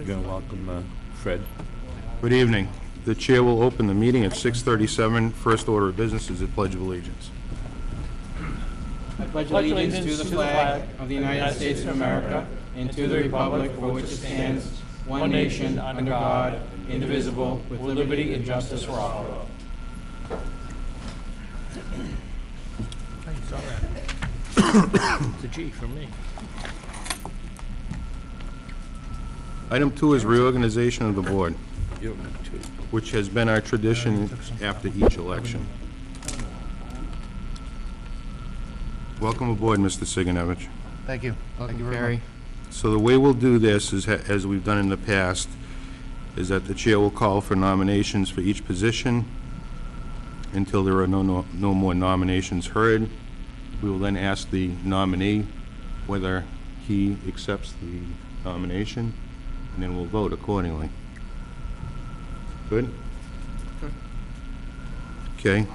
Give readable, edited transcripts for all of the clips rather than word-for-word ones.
You're going to welcome Fred. Good evening. The chair will open the meeting at 6:37. First order of business is the Pledge of Allegiance. I pledge allegiance to the flag of the United States of America and to the republic for which it stands, one nation, under God, indivisible, with liberty and justice for all. I saw that. It's a G for me. Item 2 is reorganization of the board, You don't have two. which has been our tradition after each election. Welcome aboard, Mr. Siganovich. Thank you. Thank you very much. So the way we'll do this is, as we've done in the past, is that the chair will call for nominations for each position until there are no more nominations heard. We will then ask the nominee whether he accepts the nomination, and then we'll vote accordingly. Good? Okay.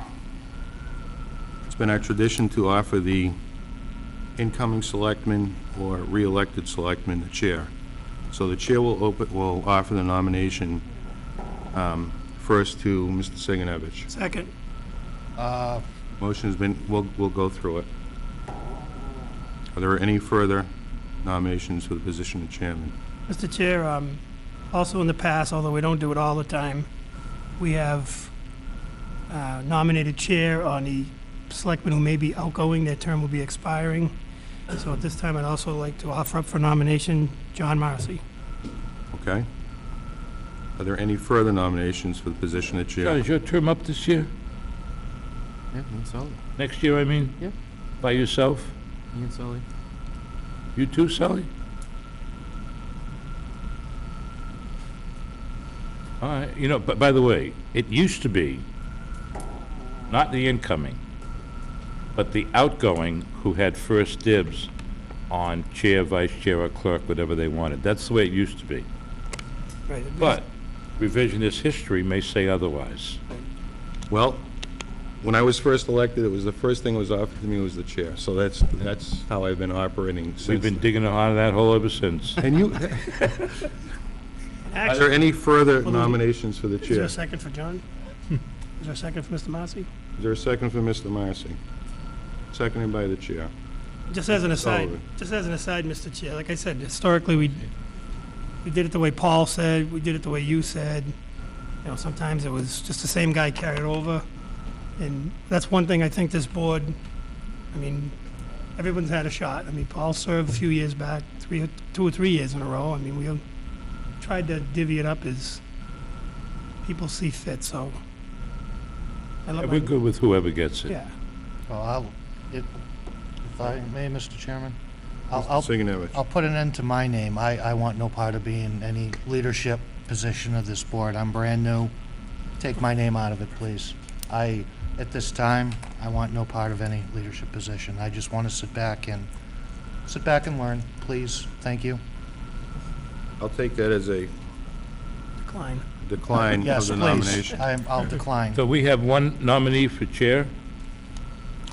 It's been our tradition to offer the incoming selectman or re-elected selectman the chair. So the chair will offer the nomination first to Mr. Siganovich. Second. Motion has been, we'll go through it. Are there any further nominations for the position of chairman? Mr. Chair, also in the past, although we don't do it all the time, we have nominated chair on the selectmen who may be outgoing, their term will be expiring. So at this time, I'd also like to offer up for nomination John Marcy. Okay. Are there any further nominations for the position of John, chair? is your term up this year? Yeah, me and Sully. Next year, I mean? Yeah. By yourself? Me and Sully. You too, Sally? All right, you know, but by the way, it used to be not the incoming, but the outgoing who had first dibs on chair, vice chair, or clerk, whatever they wanted. That's the way it used to be. Right. But revisionist history may say otherwise. Well, when I was first elected, it was the first thing that was offered to me was the chair. So that's how I've been operating since. We've been digging out of that hole ever since. And you, is there any further nominations for the Is there chair? a second for John? Is there a second for Mr. Marcy? Is there a second for Mr. Marcy? Seconded by the chair. Just as an aside, Sullivan. Mr. Chair, like I said, historically, we did it the way Paul said, we did it the way you said. You know, sometimes it was just the same guy carried over. And that's one thing I think this board, I mean, everyone's had a shot. I mean, Paul served a few years back, 2 or 3 years in a row. I mean, we tried to divvy it up as people see fit, so. We're good with whoever gets it. Yeah. Well, if I may, Mr. Chairman, Mr. I'll Siganovich. put an end to my name. I want no part of being any leadership position of this board. I'm brand new. Take my name out of it, please. At this time, I want no part of any leadership position. I just want to sit back and learn, please. Thank you. I'll take that as a decline of Yes, the please. nomination. I'll decline. So we have one nominee for chair,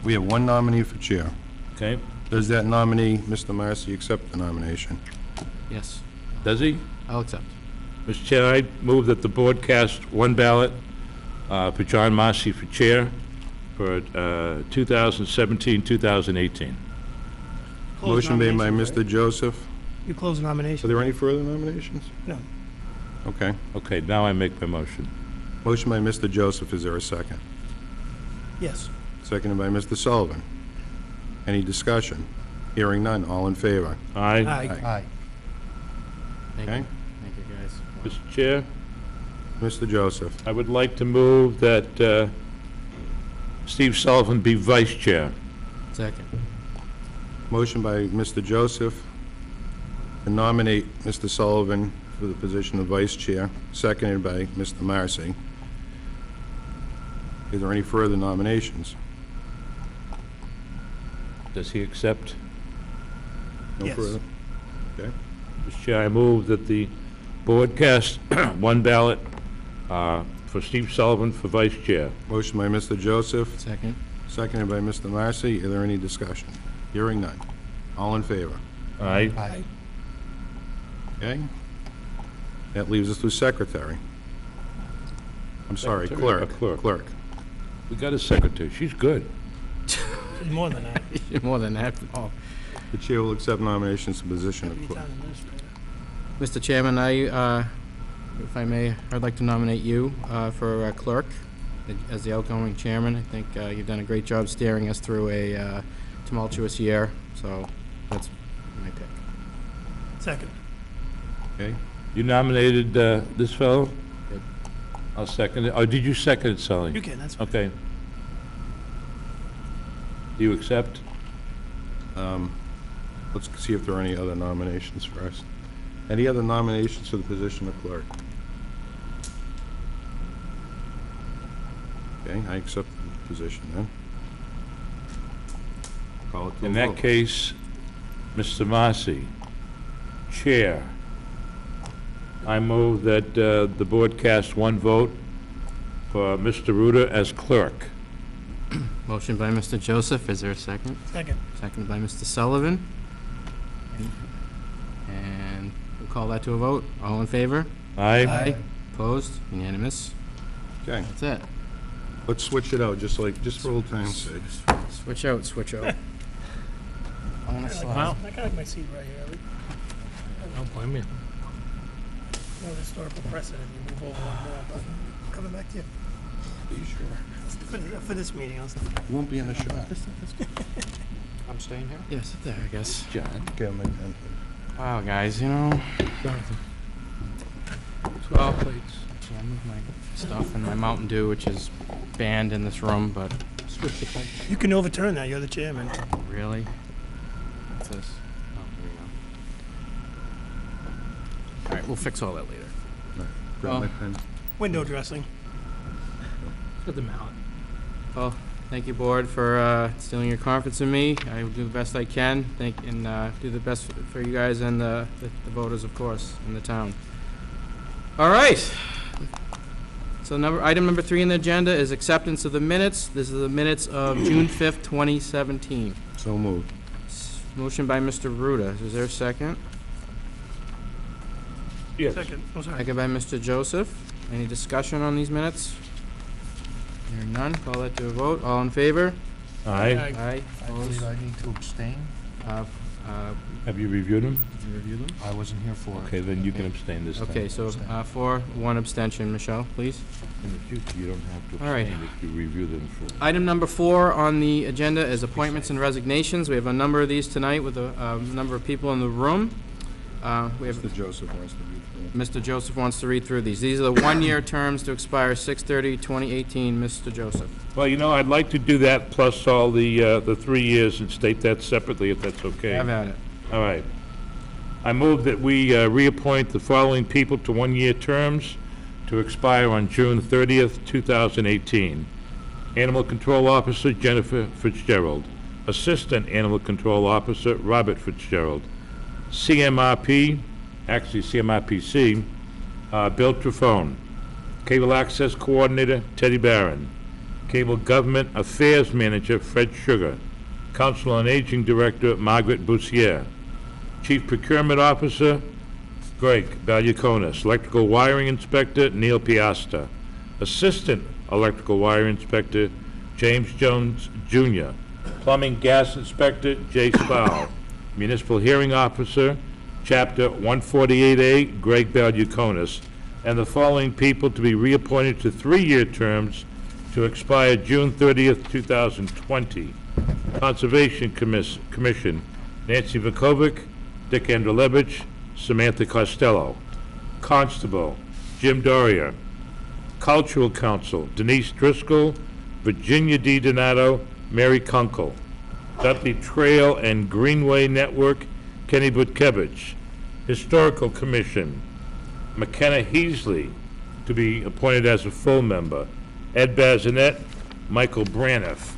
We have one nominee for chair. okay? Does that nominee, Mr. Marcy, accept the nomination? Yes, Does he? I'll accept. Mr. Chair, I move that the board cast one ballot for John Marcy for chair for 2017-2018. Motion made by Mr. Joseph. You close the Are nomination? there any further nominations? No. Okay. Okay, now I make my motion. Motion by Mr. Joseph. Is there a second? Yes. Seconded by Mr. Sullivan. Any discussion? Hearing none. All in favor? Aye. Aye. Aye. Thank Okay. you. Thank you, guys. Mr. Chair, Mr. Joseph. I would like to move that Steve Sullivan be vice chair. Second. Motion by Mr. Joseph to nominate Mr. Sullivan for the position of vice chair, seconded by Mr. Marcy. Is there any further nominations? Does he accept? No Yes. further? Okay. Mr. Chair, I move that the board cast one ballot for Steve Sullivan for vice chair. Motion by Mr. Joseph, Second. seconded by Mr. Marcy. Is there any discussion? Hearing none. All in favor? Aye. Aye. Okay? That leaves us with secretary. I'm sorry, Secretary or clerk. clerk? We got a secretary. She's good. She's more than that. More than that. Oh. The chair will accept nominations for position of Be clerk. town administrator. Mr. Chairman, if I may, I'd like to nominate you for clerk as the outgoing chairman. I think you've done a great job steering us through a tumultuous year, so that's my pick. Second. Okay? You nominated this fellow? Good. I'll second it. Oh, did you second it, Sally? You can, that's fine. Okay. Do you accept? Let's see if there are any other nominations first. Any other nominations for the position of clerk? Okay, I accept the position then. Call it to a In that vote. case, Mr. Marcy, Chair, I move that the board cast one vote for Mr. Ruda as clerk. Motion by Mr. Joseph, is there a second? Second. Second by Mr. Sullivan. And we'll call that to a vote. All in favor? Aye? Opposed? Unanimous? Okay, That's it. let's switch it out, just for old time's sake. Switch out, switch out. I want to slide. I kind of like my seat right here. Don't blame me. No historical precedent, you move over one more, but coming back to you. Are you sure? For this meeting, I'll stay. You won't be in the shot. I'm staying here? Yes, sit there, I guess. John. Okay, I'm in. Wow, guys, you know. Well, yeah, I moved my stuff and my Mountain Dew, which is banned in this room, but You can overturn that, you're the chairman. really? What's this? Oh, here we go. All right, we'll fix all that later. Grab my Well- pen. Window dressing. Put them out. Well, thank you, board, for instilling your confidence in me. I will do the best I can. Do the best for you guys and the voters, of course, in the town. All right. So item number 3 on the agenda is acceptance of the minutes. This is the minutes of June 5th, 2017. So moved. Motion by Mr. Ruda. Is there a second? Yes. Second. Oh, sorry. Second by Mr. Joseph. Any discussion on these minutes? Hearing none, call that to a vote. All in favor? Aye. Aye. I believe I need to abstain. Have you reviewed them? Did you review them? I wasn't here for it. Okay, then you can abstain this time. Okay, so 4, 1 abstention. Michelle, please. In the future, you don't have to All right. abstain if you review them first. Item number 4 on the agenda is appointments and resignations. We have a number of these tonight with a number of people in the room. We have Mr. Joseph wants to read through. Mr. Joseph wants to read through these. These are the one-year terms to expire 6/30/2018. Mr. Joseph. Well, I'd like to do that plus all the 3 years and state that separately, if that's okay. Have at it. All right. I move that we reappoint the following people to one-year terms to expire on June 30th, 2018. Animal Control Officer Jennifer Fitzgerald. Assistant Animal Control Officer Robert Fitzgerald. CMRPC, Bill Trifone. Cable Access Coordinator Teddy Barron. Cable Government Affairs Manager Fred Sugar. Council on Aging Director Margaret Boussier. Chief Procurement Officer Greg Balyakonis. Electrical Wiring Inspector Neil Piasta. Assistant Electrical Wire Inspector James Jones Jr. Plumbing Gas Inspector Jay Spau. Municipal Hearing Officer, Chapter 148A, Greg Balyakonis, and the following people to be reappointed to 3-year terms to expire June 30th, 2020. Conservation Commission, Nancy Vukovic, Dick Andrelevich, Samantha Costello. Constable, Jim Doria. Cultural Council, Denise Driscoll, Virginia D. Donato, Mary Kunkel. Dudley Trail and Greenway Network, Kenny Butkevich. Historical Commission, McKenna Heasley, to be appointed as a full member. Ed Bazinet, Michael Braniff.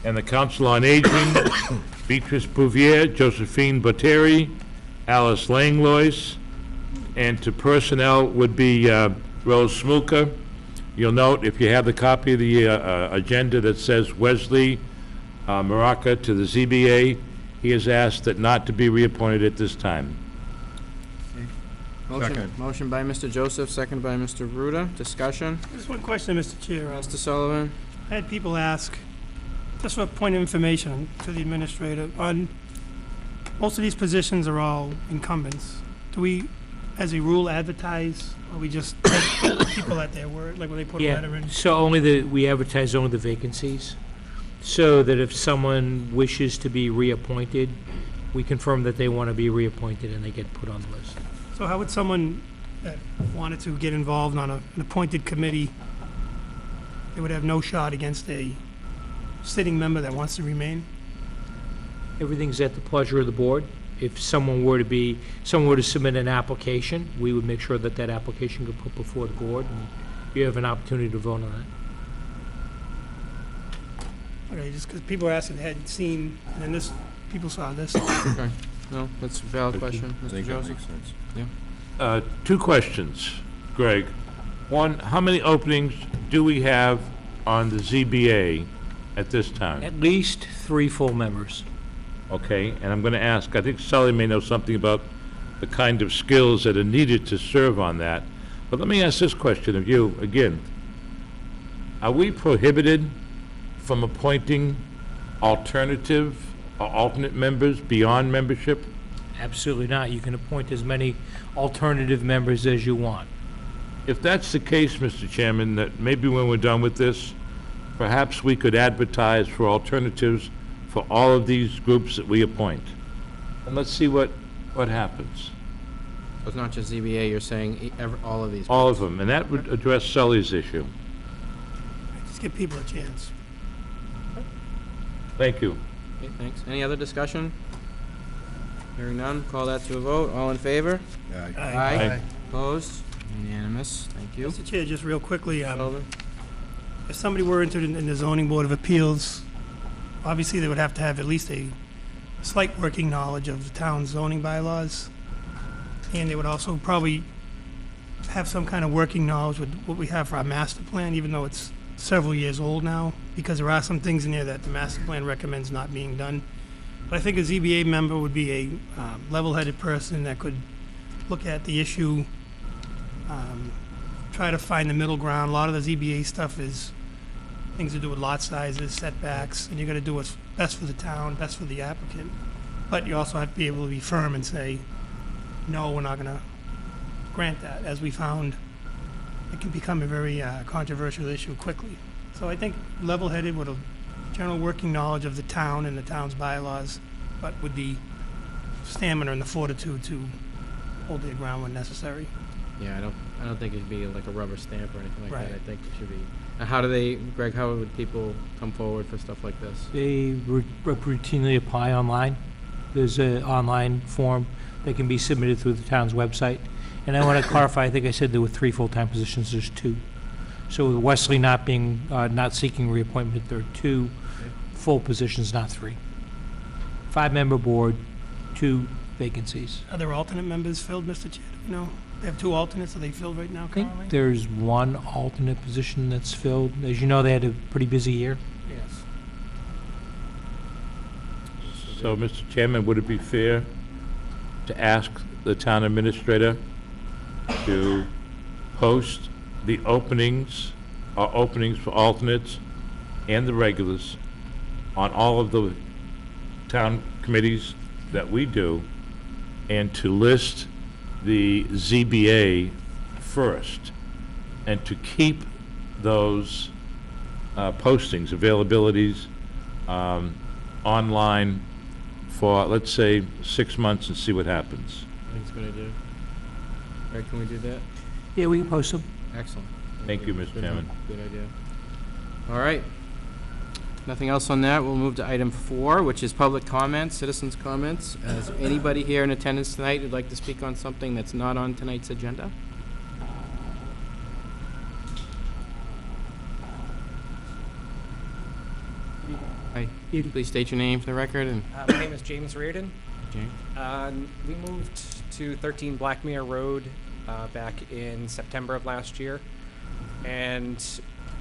And the Council on Aging, Beatrice Bouvier, Josephine Botteri, Alice Langlois, and to personnel would be Rose Smulka. You'll note, if you have the copy of the agenda that says Wesley Maraca to the ZBA, he has asked that not to be reappointed at this time. Motion by Mr. Joseph, second by Mr. Ruda. Discussion? Just one question, Mr. Chair. Mr. Sullivan? I had people ask, just for a point of information to the administrator, on, most of these positions are all incumbents. Do we, as a rule, advertise, or we just take people at their word, like when they put a letter in? So we advertise only the vacancies, so that if someone wishes to be reappointed, we confirm that they want to be reappointed and they get put on the list. So how would someone that wanted to get involved on an appointed committee, they would have no shot against a sitting member that wants to remain? Everything's at the pleasure of the board. If someone were to submit an application, we would make sure that that application could put before the board, and you have an opportunity to vote on that. Okay, just because people were asking, they hadn't seen, and then this, people saw this. Okay. No, that's a valid question. I Mr. think that Joseph? makes sense. Two questions, Greg. One, how many openings do we have on the ZBA at this time? At least 3 full members. Okay, and I'm going to ask, I think Sully may know something about the kind of skills that are needed to serve on that. But let me ask this question of you again. Are we prohibited from appointing alternative or alternate members beyond membership? Absolutely not. You can appoint as many alternative members as you want. If that's the case, Mr. Chairman, that maybe when we're done with this, perhaps we could advertise for alternatives for all of these groups that we appoint. And let's see what happens. It's not just ZBA, you're saying all of these? All of them, and that would address Sully's issue. Just give people a chance. Thank you. Okay, thanks. Any other discussion? Hearing none, call that to a vote. All in favor? Aye. Opposed? Unanimous. Thank you. Mr. Chair, just real quickly, Sullivan? if somebody were entered in the zoning board of appeals, obviously they would have to have at least a slight working knowledge of the town's zoning bylaws. And they would also probably have some kind of working knowledge with what we have for our master plan, even though it's several years old now, because there are some things in there that the master plan recommends not being done. But I think a ZBA member would be a level-headed person that could look at the issue, try to find the middle ground. A lot of the ZBA stuff is things to do with lot sizes, setbacks, and you're gonna do what's best for the town, best for the applicant. But you also have to be able to be firm and say, no, we're not gonna grant that, as we found it can become a very controversial issue quickly. So I think level-headed with a general working knowledge of the town and the town's bylaws, but with the stamina and the fortitude to hold their ground when necessary. Yeah, I don't think it'd be like a rubber stamp or anything like that. Right. I think it should be. How do they, Greg, how would people come forward for stuff like this? They routinely apply online. There's an online form that can be submitted through the town's website. And I want to clarify, I think I said there were 3 full-time positions, there's 2. So with Wesley not being, not seeking reappointment, there are 2 full positions, not 3. 5-member board, 2 vacancies. Are there alternate members filled, Mr. Chair? Do you know? They have 2 alternates, are they filled right now I think currently? there's 1 alternate position that's filled. As you know, they had a pretty busy year. Yes. So, Mr. Chairman, would it be fair to ask the town administrator to post the openings for alternates and the regulars on all of the town committees that we do, and to list the ZBA first, and to keep those postings, availabilities, online for, let's say, 6 months and see what happens. I think it's a good idea. Greg, can we do that? Yeah, we can post them. Excellent. Thank you, Mr. Chairman. Good idea. All right. Nothing else on that. We'll move to item 4, which is public comments, citizens' comments. Is anybody here in attendance tonight who'd like to speak on something that's not on tonight's agenda? Hi. Please state your name for the record and. My name is James Reardon. James. We moved to 13 Blackmere Road back in September of last year. And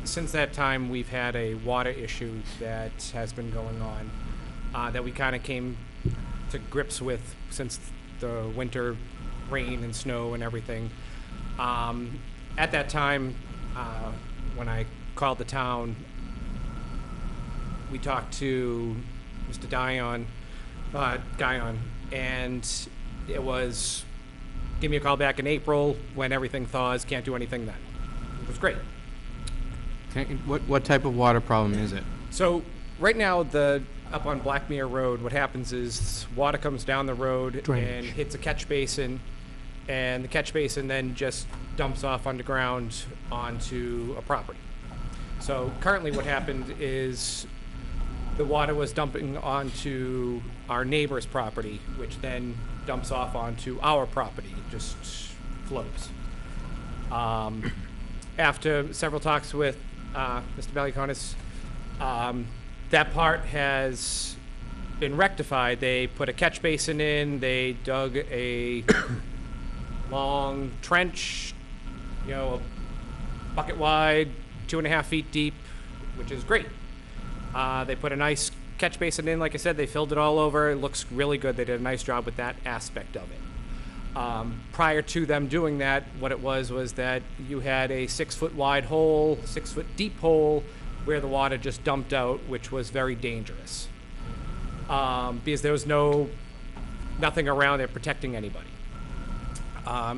since that time, we've had a water issue that has been going on that we kind of came to grips with since the winter rain and snow and everything. At that time, when I called the town, we talked to Mr. Guyon, and it was, give me a call back in April when everything thaws, can't do anything then. It was great. What type of water problem is it? So right now, up on Blackmere Road, what happens is water comes down the road Drainage. and hits a catch basin, and the catch basin then just dumps off underground onto a property. So currently what happened is the water was dumping onto our neighbor's property, which then dumps off onto our property. It just flows. After several talks with Mr. Valiakonis, that part has been rectified. They put a catch basin in, they dug a long trench, a bucket wide, 2.5 feet deep, which is great. They put a nice catch basin in, like I said, they filled it all over. It looks really good. They did a nice job with that aspect of it. Prior to them doing that, what it was that you had a 6-foot wide hole, 6-foot deep hole, where the water just dumped out, which was very dangerous. Because there was nothing around there protecting anybody.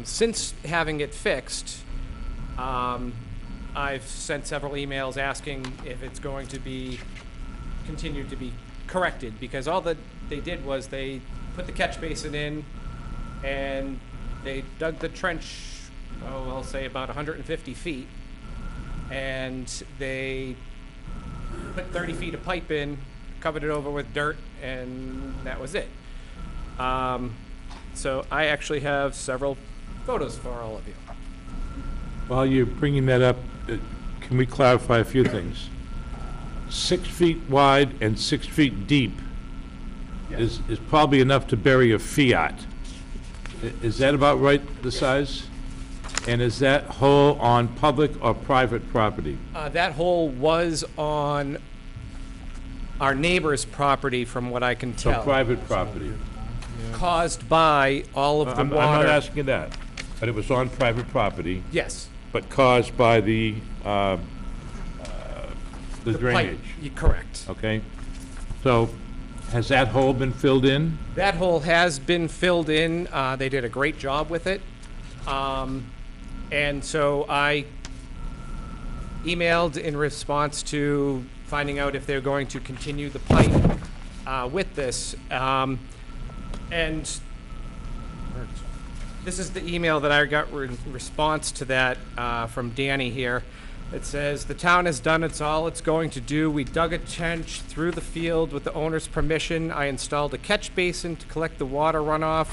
Since having it fixed, I've sent several emails asking if it's going to be continued to be corrected, because all that they did was they put the catch basin in and they dug the trench, I'll say about 150 feet, and they put 30 feet of pipe in, covered it over with dirt, and that was it. So I actually have several photos for all of you. While you're bringing that up, can we clarify a few things? 6 feet wide and 6 feet deep is probably enough to bury a Fiat. Is that about right, the size? And is that hole on public or private property? That hole was on our neighbor's property, from what I can So tell. private property. Caused by all of the I'm water. not asking you that, but it was on private property, Yes. but caused by the The pipe. drainage, Correct. okay? So, has that hole been filled in? That hole has been filled in. They did a great job with it. And so I emailed in response to finding out if they're going to continue the pipe with this. And this is the email that I got in response to that from Danny here. It says, "The town has done all it's going to do. We dug a trench through the field with the owner's permission. I installed a catch basin to collect the water runoff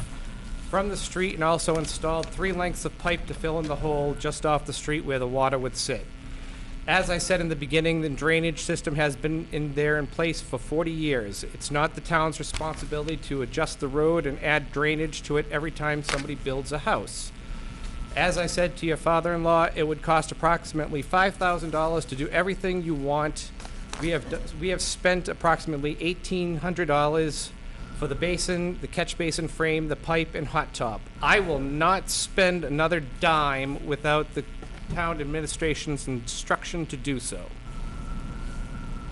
from the street, and also installed 3 lengths of pipe to fill in the hole just off the street where the water would sit. As I said in the beginning, the drainage system has been in place for 40 years. It's not the town's responsibility to adjust the road and add drainage to it every time somebody builds a house. As I said to your father-in-law, it would cost approximately $5,000 to do everything you want. We have spent approximately $1,800 for the basin, the catch basin frame, the pipe, and hot top. I will not spend another dime without the town administration's instruction to do so."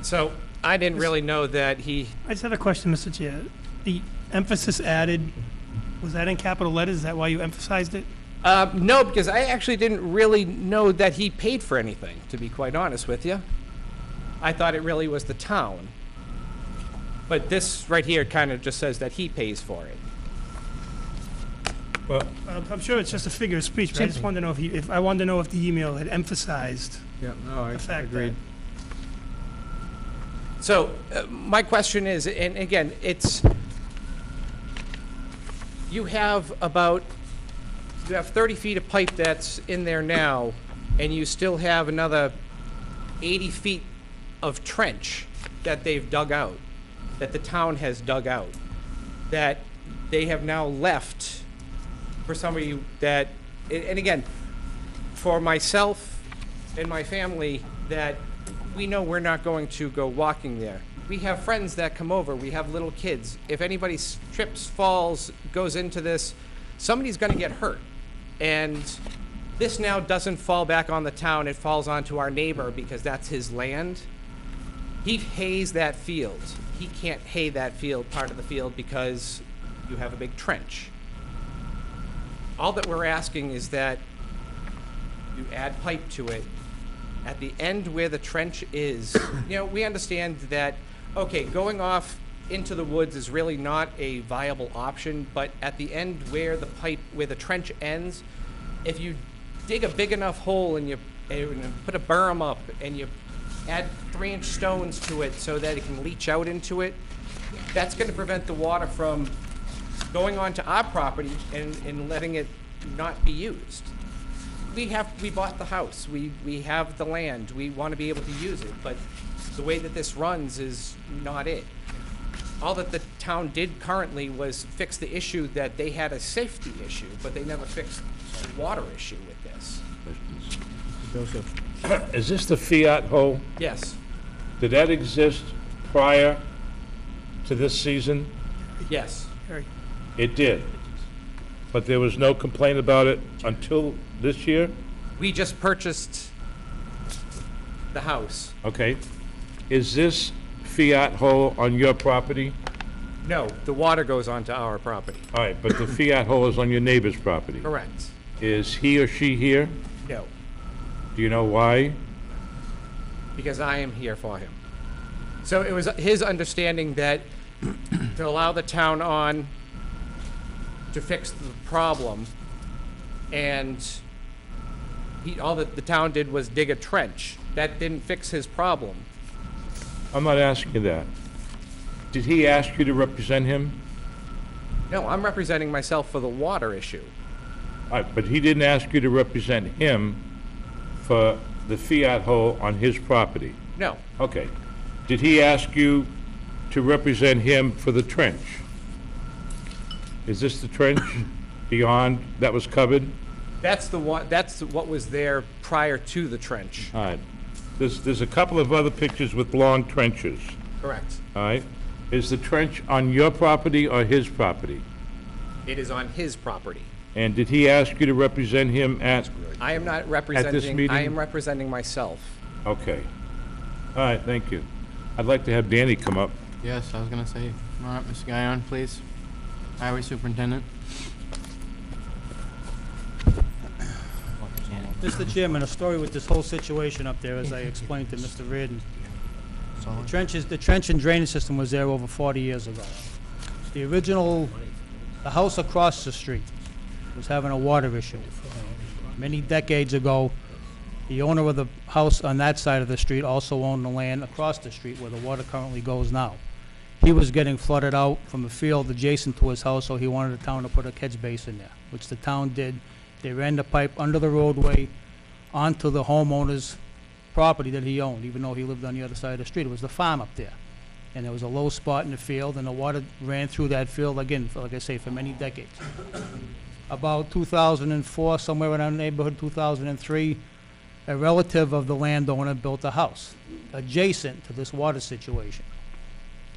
So I didn't really know that he. I just have a question, Mr. Chair. The emphasis added, was that in capital letters? Is that why you emphasized it? No, because I actually didn't really know that he paid for anything, to be quite honest with you. I thought it really was the town. But this right here kind of just says that he pays for it. Well, I'm sure it's just a figure of speech, but I just wanted to know if I wanted to know if the email had emphasized Yeah, no, I the fact agreed. So my question is, and again, it's, you have 30 feet of pipe that's in there now, and you still have another 80 feet of trench that they've dug out, that the town has dug out, that they have now left for somebody that, and again, for myself and my family, that we know we're not going to go walking there. We have friends that come over, we have little kids. If anybody trips, falls, goes into this, somebody's gonna get hurt. And this now doesn't fall back on the town, it falls onto our neighbor because that's his land. He hays that field. He can't hay that field, part of the field, because you have a big trench. All that we're asking is that you add pipe to it. At the end where the trench is, we understand that, okay, going off into the woods is really not a viable option, but at the end where the trench ends, if you dig a big enough hole and you put a berm up and you add 3-inch stones to it so that it can leach out into it, that's going to prevent the water from going onto our property and letting it not be used. We bought the house, we have the land, we want to be able to use it, but the way that this runs is not it. All that the town did currently was fix the issue that they had a safety issue, but they never fixed the water issue with this. Joseph. Is this the Fiat hole? Yes, Did that exist prior to this season? yes. It did. But there was no complaint about it until this year? We just purchased the house. Okay. Is this Fiat hole on your property? No, the water goes onto our property. All right, but the Fiat hole is on your neighbor's property? Correct. Is he or she here? No, Do you know why? because I am here for him. So it was his understanding that to allow the town on to fix the problem, and all that the town did was dig a trench. That didn't fix his problem. I'm not asking you that. Did he ask you to represent him? No, I'm representing myself for the water issue. All right, but he didn't ask you to represent him for the Fiat hole on his property? No, Okay. Did he ask you to represent him for the trench? Is this the trench beyond that was covered? that's what was there prior to the trench. All right. There's a couple of other pictures with long trenches, Correct. all right? Is the trench on your property or his property? It is on his property. And did he ask you to represent him at, I am not representing, I meeting? am representing myself. okay. All right, thank you. I'd like to have Danny come up. Yes, I was gonna say, come on up, Mr. Guyon, please. Highway Superintendent. Mr. Chairman, a story with this whole situation up there, as I explained to Mr. Reardon. The trench and drainage system was there over 40 years ago. The house across the street was having a water issue. Many decades ago, the owner of the house on that side of the street also owned the land across the street where the water currently goes now. He was getting flooded out from a field adjacent to his house, so he wanted the town to put a catch basin there, which the town did. They ran the pipe under the roadway onto the homeowner's property that he owned, even though he lived on the other side of the street. It was the farm up there. And there was a low spot in the field, and the water ran through that field, again, like I say, for many decades. About 2004, somewhere in our neighborhood, 2003, a relative of the landowner built a house adjacent to this water situation.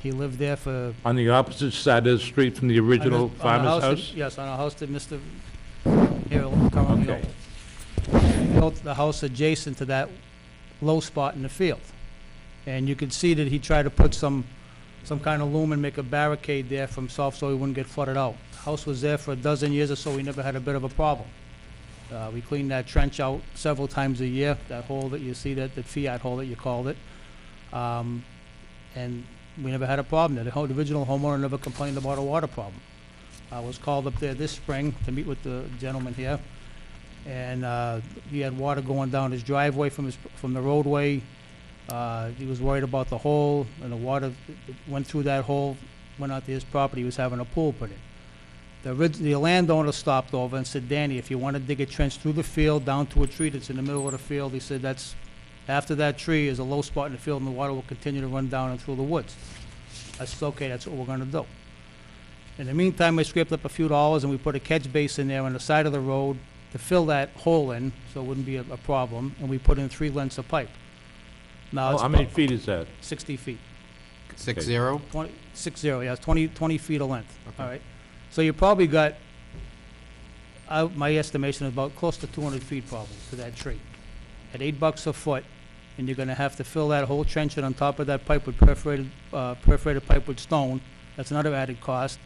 He lived there for... On the opposite side of the street from the original on a farmer's that- house? Yes, on a house that Mr. Harold currently Okay. owns. He built the house adjacent to that low spot in the field. And you could see that he tried to put some kind of loom and make a barricade there from south so he wouldn't get flooded out. The house was there for a dozen years or so, we never had a bit of a problem. We cleaned that trench out several times a year, that hole that you see, that Fiat hole that you called it. And we never had a problem there. The original homeowner never complained about a water problem. I was called up there this spring to meet with the gentleman here, and he had water going down his driveway from the roadway. He was worried about the hole, and the water went through that hole, went out to his property. He was having a pool put in. The landowner stopped over and said, "Danny, if you want to dig a trench through the field down to a tree that's in the middle of the field," he said, after that tree is a low spot in the field, and the water will continue to run down and through the woods. I said, "Okay, that's what we're going to do." In the meantime, I scraped up a few dollars, and we put a catch basin there on the side of the road to fill that hole in, so it wouldn't be a problem, and we put in 3 lengths of pipe. Now, it's How many about feet is that? 60 feet. 6-0? 60, yeah, it's 20 feet of length, all right? So you probably got my estimation is about close to 200 feet probably to that tree. At $8 a foot, and you're gonna have to fill that whole trench in on top of that pipe with perforated pipe with stone. That's another added cost.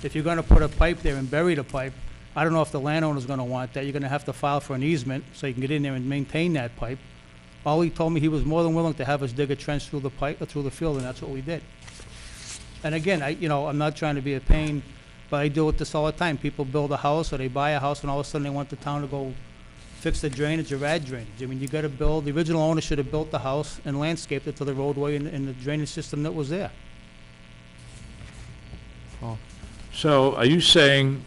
If you're gonna put a pipe there and bury the pipe, I don't know if the landowner's gonna want that. You're gonna have to file for an easement so you can get in there and maintain that pipe. All he told me, he was more than willing to have us dig a trench through the pipe, through the field, and that's what we did. And again, I'm not trying to be a pain, but I deal with this all the time. People build a house, or they buy a house, and all of a sudden they want the town to go fix the drainage or add drainage. I mean, you gotta build, the original owner should have built the house and landscaped it to the roadway and the drainage system that was there. So are you saying,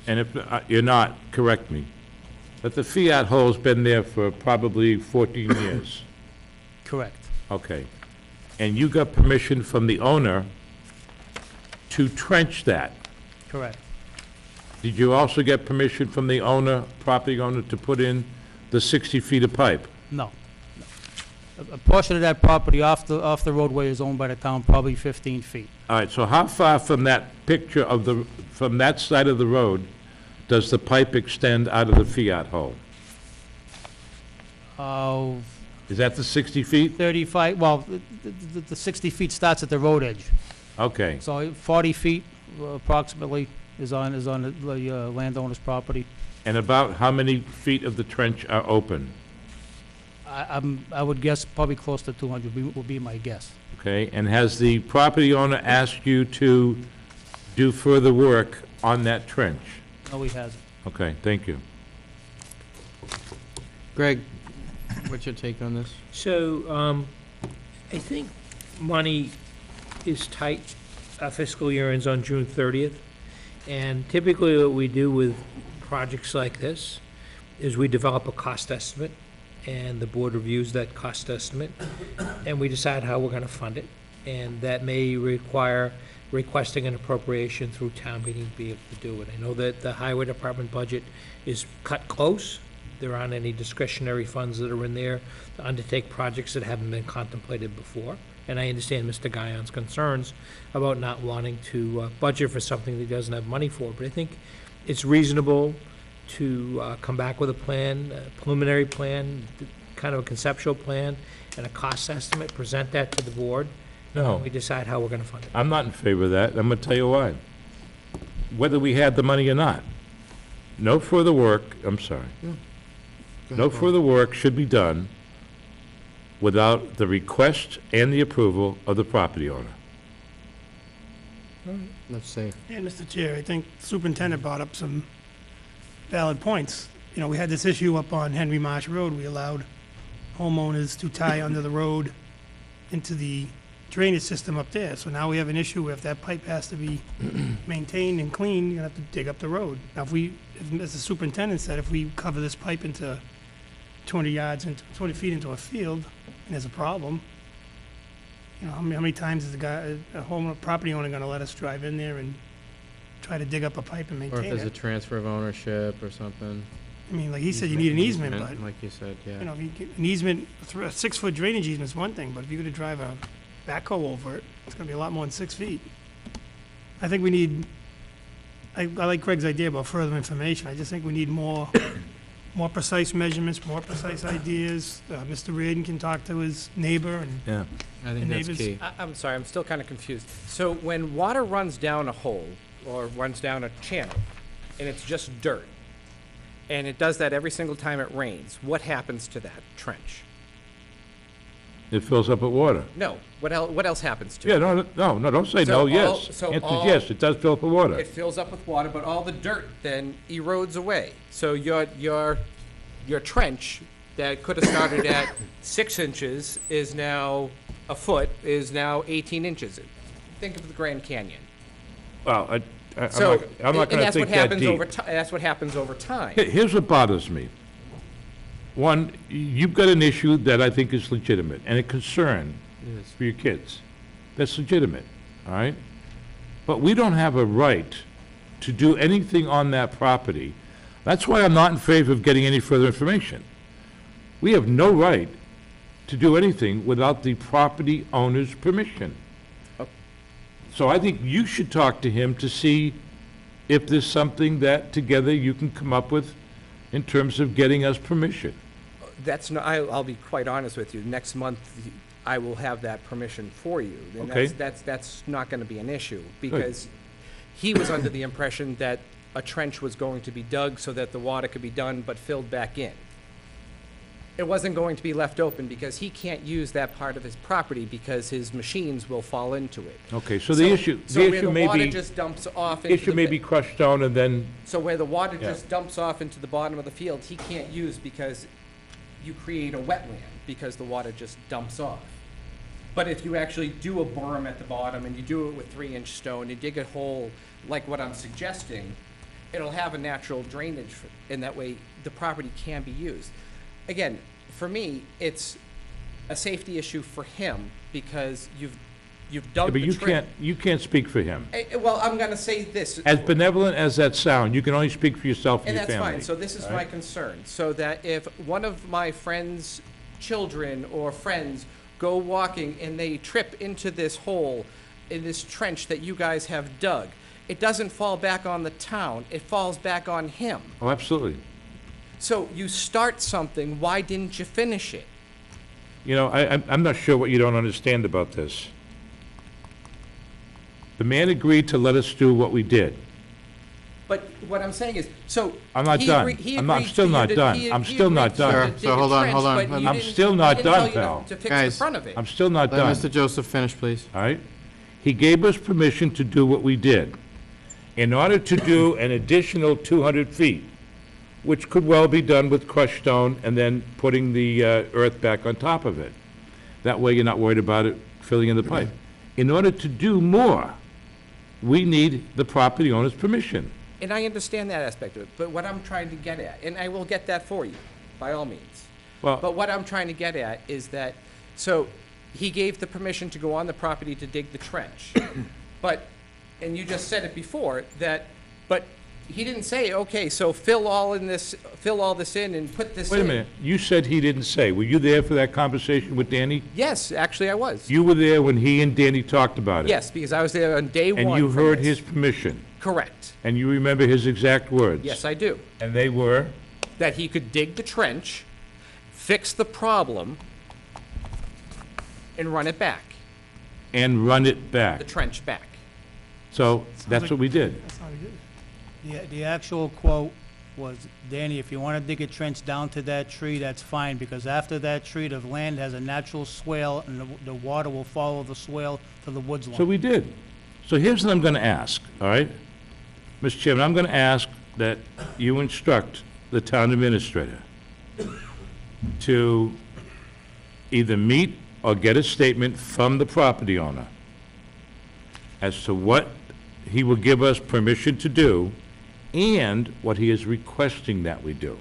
and if you're not, correct me, that the Fiat hole's been there for probably 14 years? Correct. Okay. And you got permission from the owner to trench that? Correct. Did you also get permission from the owner, property owner, to put in the 60 feet of pipe? No. A portion of that property off the roadway is owned by the town, probably 15 feet. All right, so how far from that picture of from that side of the road does the pipe extend out of the Fiat hole? Oh, Is that the 60 feet? 35, well, the 60 feet starts at the road edge. Okay. So 40 feet approximately is on the landowner's property. And about how many feet of the trench are open? I would guess probably close to 200 would be my guess. Okay, and has the property owner asked you to do further work on that trench? No, he hasn't. Okay, thank you. Greg, what's your take on this? So, I think money is tight. Our fiscal year ends on June 30th. And typically what we do with projects like this is we develop a cost estimate, and the board reviews that cost estimate, and we decide how we're gonna fund it. And that may require requesting an appropriation through town meeting to be able to do it. I know that the highway department budget is cut close. There aren't any discretionary funds that are in there to undertake projects that haven't been contemplated before. And I understand Mr. Guyon's concerns about not wanting to budget for something that he doesn't have money for. But I think it's reasonable to come back with a plan, a preliminary plan, kind of a conceptual plan, and a cost estimate, present that to the board. No. And we decide how we're gonna fund it. I'm not in favor of that, and I'm gonna tell you why. Whether we had the money or not, no further work, I'm sorry. No further work should be done without the request and the approval of the property owner. Let's see. Yeah, Mr. Chair, I think Superintendent brought up some valid points. You know, we had this issue up on Henry Marsh Road. We allowed homeowners to tie under the road into the drainage system up there. So now we have an issue where if that pipe has to be maintained and cleaned, you're gonna have to dig up the road. Now, as the superintendent said, if we cover this pipe into 200 yards, into 20 feet into a field, and there's a problem, you know, how many times is a property owner gonna let us drive in there and try to dig up a pipe and Or if maintain there's a it? transfer of ownership or something. I mean, like he said, you need an easement, but, Like you said, yeah. you know, if you get an easement, a 6-foot drainage easement's one thing, but if you're gonna drive a backhoe over it, it's gonna be a lot more than 6 feet. I think we need, I like Craig's idea about further information. I just think we need more precise measurements, more precise ideas. Mr. Reardon can talk to his neighbor and Yeah. I think the that's neighbors- key. I'm sorry, I'm still kind of confused. So when water runs down a hole or runs down a channel and it's just dirt, and it does that every single time it rains, what happens to that trench? It fills up with water. No, what else happens to Yeah, it? no, don't say So no, all- yes. so Answer all- is yes, it does fill up with water. It fills up with water, but all the dirt then erodes away. So your trench that could have started at 6 inches is now a foot, is now 18 inches. Think of the Grand Canyon. Well, I'm So, not and gonna that's what think that happens deep. over time. That's what happens over time. Here's what bothers me. One, you've got an issue that I think is legitimate, and a concern It is. for your kids. That's legitimate, all right? But we don't have a right to do anything on that property. That's why I'm not in favor of getting any further information. We have no right to do anything without the property owner's permission. So I think you should talk to him to see if there's something that together you can come up with in terms of getting us permission. That's not, I'll be quite honest with you, next month, I will have that permission for you. And Okay. That's not gonna be an issue, because he was under the impression that a trench was going to be dug so that the water could be done but filled back in. It wasn't going to be left open because he can't use that part of his property because his machines will fall into it. Okay, so the issue where may the water be, just dumps off into issue may be crushed down and then, So where the water Yeah. just dumps off into the bottom of the field, he can't use because you create a wetland because the water just dumps off. But if you actually do a berm at the bottom and you do it with 3-inch stone, you dig a hole like what I'm suggesting, it'll have a natural drainage, and that way the property can be used. Again, for me, it's a safety issue for him because you've dug but the you can't speak for him. Well, I'm gonna say this. As benevolent as that sound, you can only speak for yourself and And your that's family. fine, so this is all my right? concern, so that if one of my friends' children or friends go walking and they trip into this hole, in this trench that you guys have dug, it doesn't fall back on the town, it falls back on him. Oh, absolutely. So you start something, why didn't you finish it? You know, I'm not sure what you don't understand about this. The man agreed to let us do what we did. But what I'm saying is, so. I'm not he done. agree- he I'm agreed still for you not to- done. he- I'm he still not agreed for done. you Sir, to dig so a hold on, trench, hold on. but you I'm didn't- still I not didn't tell done, you to- pal. To fix the Guys, front of it. I'm still not Let done, Mr. Joseph finish, please. all right? He gave us permission to do what we did. In order to do an additional 200 feet, which could well be done with crushed stone and then putting the earth back on top of it. That way you're not worried about it filling in the pipe. In order to do more, we need the property owner's permission. And I understand that aspect of it, but what I'm trying to get at, and I will get that for you, by all means. Well, But what I'm trying to get at is that, so he gave the permission to go on the property to dig the trench. But, and you just said it before, but he didn't say, okay, so fill all this in and put this in. wait a minute, you said he didn't say. Were you there for that conversation with Danny? Yes, actually I was. You were there when he and Danny talked about it? Yes, because I was there on day one. And you from heard this. his permission? Correct. And you remember his exact words? Yes, I do. And they were? That he could dig the trench, fix the problem, and run it back, And run it back. the trench back. So that's what we did. That's not good. The actual quote was, Danny, if you want to dig a trench down to that tree, that's fine, because after that tree, the land has a natural swale, and the water will follow the swale to the woods So line. we did. So here's what I'm going to ask, all right? Mr. Chairman, I'm going to ask that you instruct the town administrator to either meet or get a statement from the property owner as to what he will give us permission to do and what he is requesting that we do.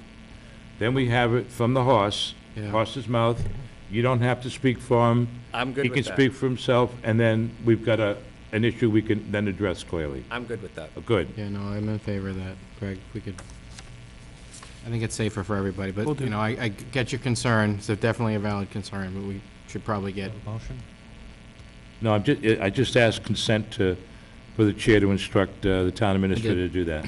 Then we have it from the horse's mouth. You don't have to speak for him. I'm good He with can that. speak for himself, and then we've got an issue we can then address clearly. I'm good with that. Oh, good. Yeah, no, I'm in favor of that, Greg. We could, I think it's safer for everybody, but, Will do. you know, I get your concern. It's definitely a valid concern, but we should probably get, No, I just asked consent for the chair to instruct the town administrator to do that.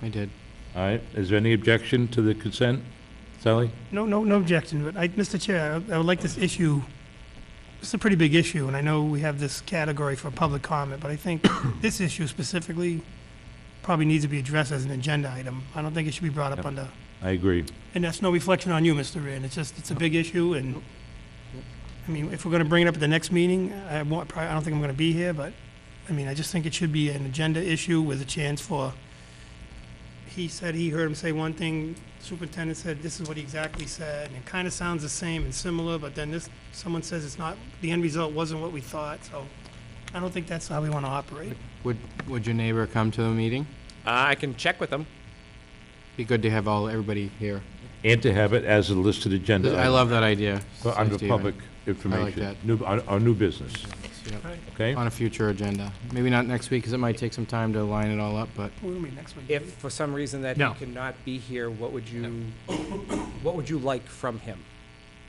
I did. All right? Is there any objection to the consent? Sally? No objection, but Mr. Chair, I would like this issue, it's a pretty big issue, and I know we have this category for public comment, but I think this issue specifically probably needs to be addressed as an agenda item. I don't think it should be brought up Yep. under, I agree. and that's no reflection on you, Mr. Rand, it's just, it's a big issue, and, I mean, if we're gonna bring it up at the next meeting, I don't think I'm gonna be here, but, I mean, I just think it should be an agenda issue with a chance for, he said he heard him say one thing, superintendent said this is what he exactly said, and it kind of sounds the same and similar, but then someone says it's not, the end result wasn't what we thought, so I don't think that's how we want to operate. Would your neighbor come to the meeting? I can check with him. Be good to have everybody here. And to have it as a listed agenda. I love that idea. item Under Stephen. public information. that. Our new business, Yep. okay? On a future agenda. Maybe not next week, because it might take some time to line it all up, but We'll meet next week. If for some reason that No. he cannot be here, what would you like from him?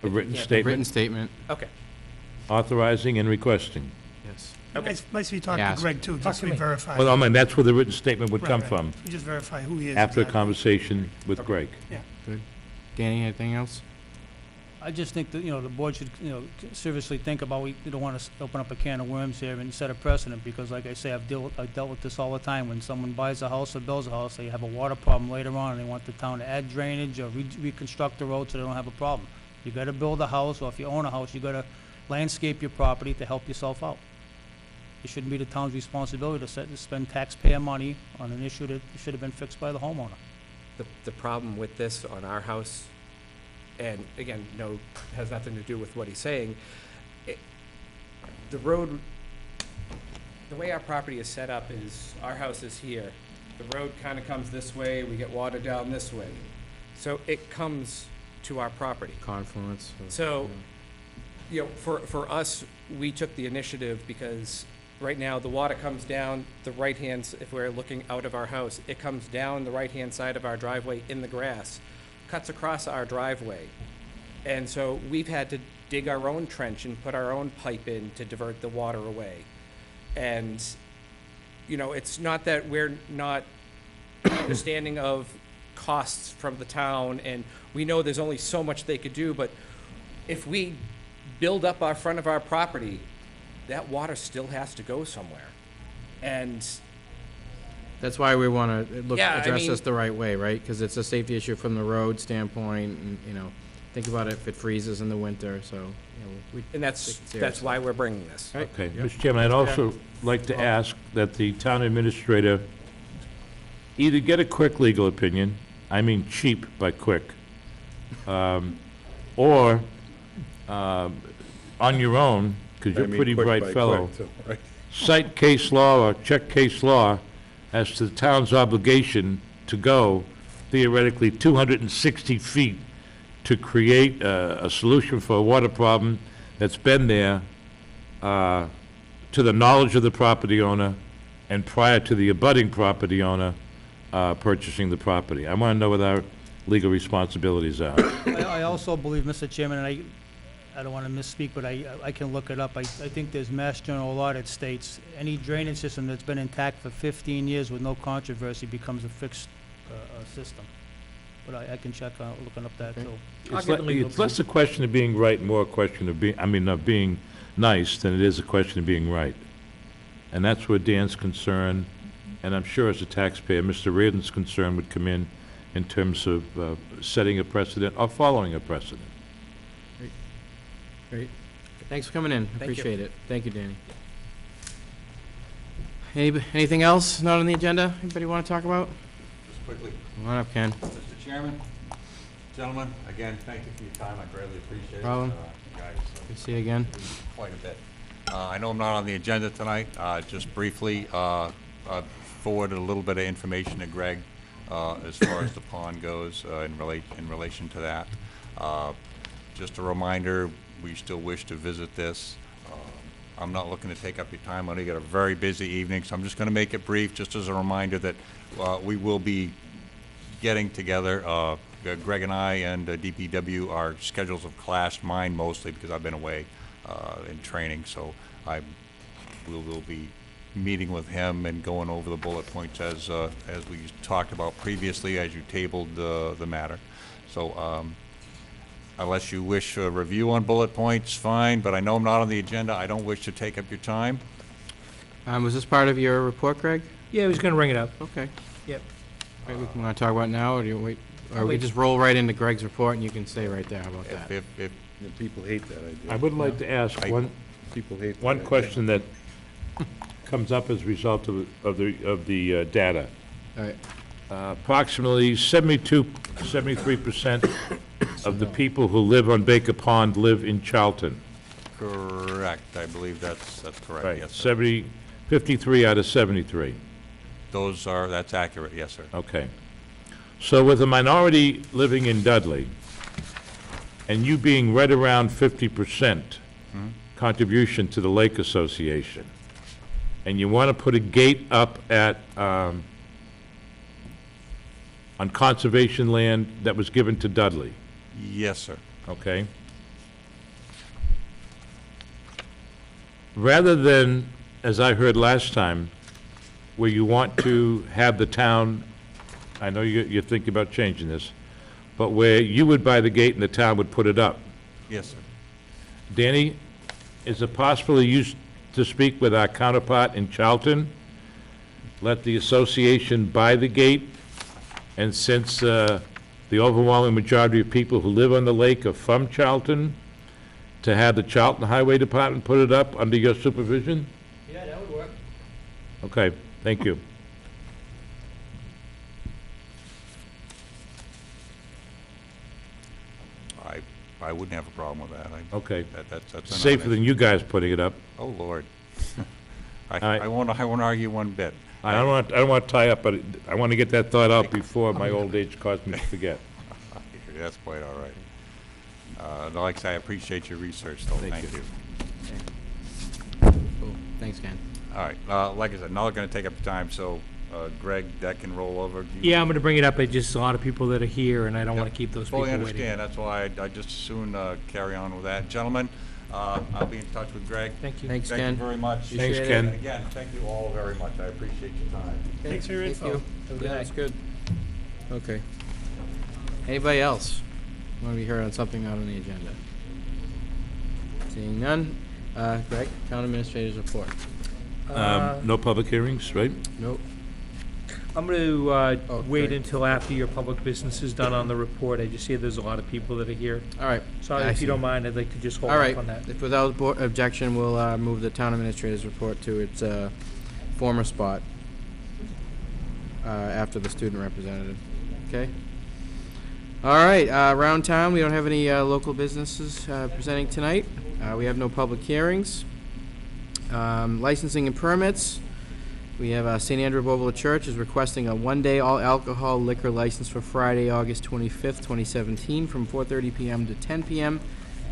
A written Yeah, a statement written statement, Okay. authorizing and requesting. yes. Nice to talk to Yes. Greg, too, just to to me. verify. Well, I mean, that's where the written statement would Right, come right. from, You just verify who he is. after a exactly. conversation with Greg. Danny, anything else? I just think that, the board should, seriously think about, we don't want to open up a can of worms here and set a precedent, because like I say, I've dealt with this all the time. When someone buys a house or builds a house, they have a water problem later on, and they want the town to add drainage or reconstruct the road so they don't have a problem. You gotta build a house, or if you own a house, you gotta landscape your property to help yourself out. It shouldn't be the town's responsibility to spend taxpayer money on an issue that should have been fixed by the homeowner. The problem with this on our house, and again, has nothing to do with what he's saying, the road, the way our property is set up is, our house is here. The road kind of comes this way, we get water down this way. So it comes to our property. Confluence. So, for us, we took the initiative because right now the water comes down the right-hand, if we're looking out of our house, it comes down the right-hand side of our driveway in the grass, cuts across our driveway. And so we've had to dig our own trench and put our own pipe in to divert the water away. And, it's not that we're not understanding of costs from the town, and we know there's only so much they could do, but if we build up our front of our property, that water still has to go somewhere. And That's why we want to Yeah, I address mean- this the right way, right? Because it's a safety issue from the road standpoint, and, think about it if it freezes in the winter, so, we and that's take it seriously. why we're bringing this. Right. Okay, Mr. Chairman, I'd also like to ask that the town administrator either get a quick legal opinion, I mean cheap by quick, or on your own, because you're a pretty bright fellow, cite case law or check case law as to the town's obligation to go theoretically 260 feet to create a solution for a water problem that's been there to the knowledge of the property owner and prior to the abutting property owner purchasing the property. I want to know what our legal responsibilities are. I also believe, Mr. Chairman, and I don't want to misspeak, but I can look it up. I think there's Mass General law that states any drainage system that's been intact for 15 years with no controversy becomes a fixed system. But I can check on looking up that, too. It's less a question of being right, more a question of of being nice than it is a question of being right. And that's where Dan's concern, and I'm sure as a taxpayer, Mr. Reardon's concern would come in terms of setting a precedent or following a precedent. Great. Thanks for coming in. you. Appreciate it. Thank you, Danny. Anything else not on the agenda? Anybody want to talk about? Just quickly, Come on up, Ken. Mr. Chairman, gentlemen, again, thank you for your time, I greatly appreciate it. Problem. You guys, Good to see you again. quite a bit. I know I'm not on the agenda tonight, just briefly, forwarded a little bit of information to Greg as far as the pond goes in relation to that. Just a reminder, we still wish to visit this. I'm not looking to take up your time. I know you got a very busy evening, so I'm just going to make it brief, just as a reminder that we will be getting together. Greg and I and DPW, our schedules have clashed, mine mostly because I've been away in training, so we will be meeting with him and going over the bullet points as we talked about previously as you tabled the matter. So unless you wish a review on bullet points, fine, but I know I'm not on the agenda. I don't wish to take up your time. Was this part of your report, Greg? Yeah, I was gonna bring it up. Okay. Yep. Right, we want to talk about it now, or do you wait? Or we Wait. can just roll right into Greg's report and you can stay right there. How about that? If People hate that idea. I would like to ask People hate one question that comes up as a result of the data. All right. Approximately 73% of the people who live on Baker Pond live in Charlton. correct, I believe that's correct, Right, yes, sir. 53 out of 73. That's accurate, yes, sir. Okay. So with a minority living in Dudley, and you being right around 50% contribution to the Lake Association, and you want to put a gate up at, on conservation land that was given to Dudley, Yes, sir. okay? Rather than as I heard last time, where you want to have the town, I know you're thinking about changing this, but where you would buy the gate and the town would put it up. Yes, sir. Danny, is it possible to speak with our counterpart in Charlton? Let the association buy the gate, and since the overwhelming majority of people who live on the lake are from Charlton, to have the Charlton Highway Department put it up under your supervision? Yeah, that would work. Okay, thank you. I wouldn't have a problem with that. Okay. That's a Safer than non-issue. you guys putting it up. Oh, Lord. right. I won't argue one bit. I don't want to tie up, but I want to get that thought out before my old age caused me to forget. That's quite all right. Like I say, I appreciate your research, though. Thank you. Cool. Thanks, Ken. All right, like I said, not gonna take up the time, so, Greg, that can roll over. Do you- Yeah, I'm gonna bring it up, I just, a lot of people that are here, and I don't wanna keep those people Fully waiting. understand, that's why I just as soon carry on with that. Gentlemen, I'll be in touch with Greg. Thank you. Thanks, Thank you Ken. very much. Thanks, Appreciate Ken. it. And again, thank you all very much, I appreciate your time. Thanks for your info. Have a good night. That's good. Okay. Anybody else want to be heard on something not on the agenda? Seeing none. Greg, Town Administrator's report. No public hearings, right? Nope. I'm gonna Oh, wait great. until after your public business is done on the report. I just hear there's a lot of people that are here. All right. So I if see. you don't mind, I'd like to just hold All off right. on that. If without objection, we'll move the Town Administrator's report to its former spot after the student representative. Okay? All right, around town, we don't have any local businesses presenting tonight. We have no public hearings. Licensing and permits. We have St. Andrew Bobola Church is requesting a one-day all-alcohol liquor license for Friday, August 25th, 2017, from 4:30 p.m. to 10 p.m.,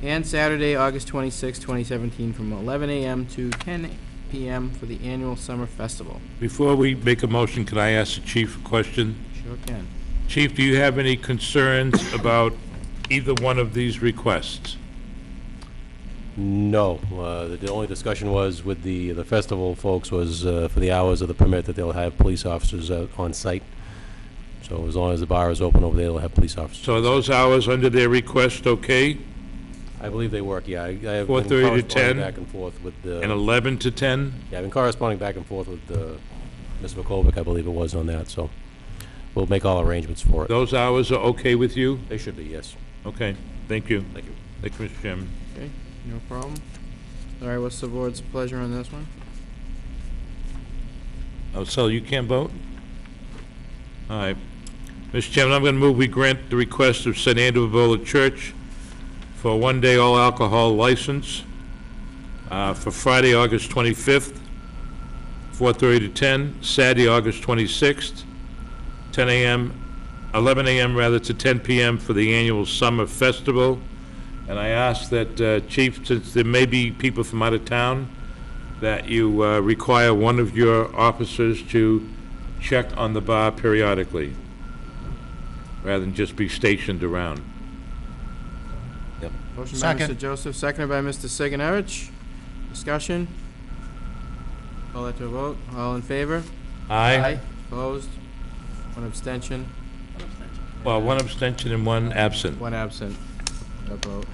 and Saturday, August 26th, 2017, from 11 a.m. to 10 p.m. for the annual summer festival. Before we make a motion, can I ask the chief a question? Sure can. Chief, do you have any concerns about either one of these requests? No, the only discussion was with the festival folks was for the hours of the permit that they'll have police officers on site. So as long as the bar is open over there, they'll have police officers. So are those hours under their request okay? I believe they work, yeah. I have 4:30 to been corresponding 10, back and forth with And 11 to 10? yeah, I've been corresponding back and forth with Ms. McCovic, I believe it was, on that, so we'll make all arrangements for it. Those hours are okay with you? They should be, yes. Okay, thank you. Thank you. Thank you, Mr. Chairman. Okay, no problem. All right, what's the board's pleasure on this one? Oh, so you can't vote? All right. Mr. Chairman, I'm going to move we grant the request of St. Andrew Bobola Church for a one-day all-alcohol license for Friday, August 25th, 4:30 to 10, Saturday, August 26th, 10 a.m., 11 a.m. rather, to 10 p.m. for the annual summer festival. And I ask that, Chief, since there may be people from out of town, that you require one of your officers to check on the bar periodically, rather than just be stationed around. Motion by Mr. Second. Joseph, seconded by Mr. Sigenovich. Discussion? Call that to a vote. All in favor? Aye. Opposed? One abstention? Well, one abstention and one absent. One absent. No vote.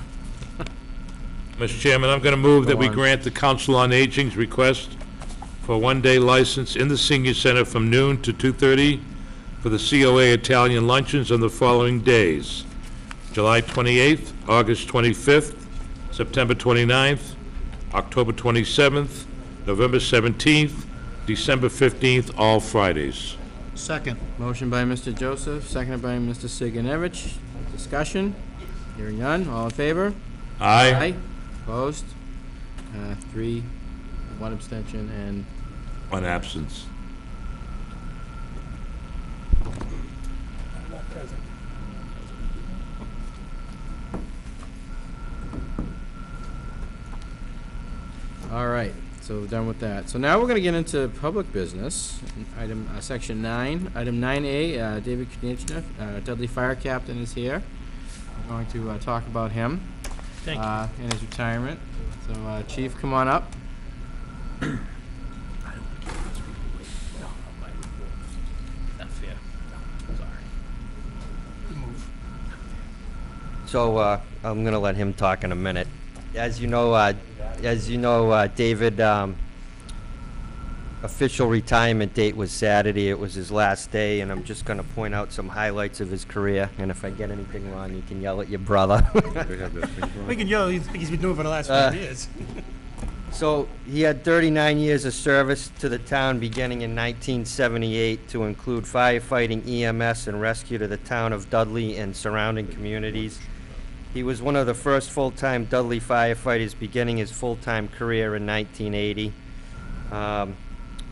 Mr. Chairman, I'm going to move that Go we on. grant the Council on Aging's request for a one-day license in the senior center from noon to 2:30 for the COA Italian luncheons on the following days: July 28th, August 25th, September 29th, October 27th, November 17th, December 15th, all Fridays. Second. Motion by Mr. Joseph, seconded by Mr. Sigenovich. Discussion? Hearing none. All in favor? Aye. Opposed? 3, one abstention, and One absence. all right. So we're done with that. So now we're going to get into public business. Item section 9. Item 9A. David Knitschner, Dudley Fire Captain, is here. We're going to talk about him. Thank you. And his retirement. So, Chief, come on up. So I'm gonna let him talk in a minute. As you know, David, official retirement date was Saturday. It was his last day, and I'm just gonna point out some highlights of his career. And if I get anything wrong, you can yell at your brother. We can yell, he's been doing it for the last 5 years. So he had 39 years of service to the town beginning in 1978 to include firefighting, EMS, and rescue to the town of Dudley and surrounding communities. He was one of the first full-time Dudley firefighters beginning his full-time career in 1980.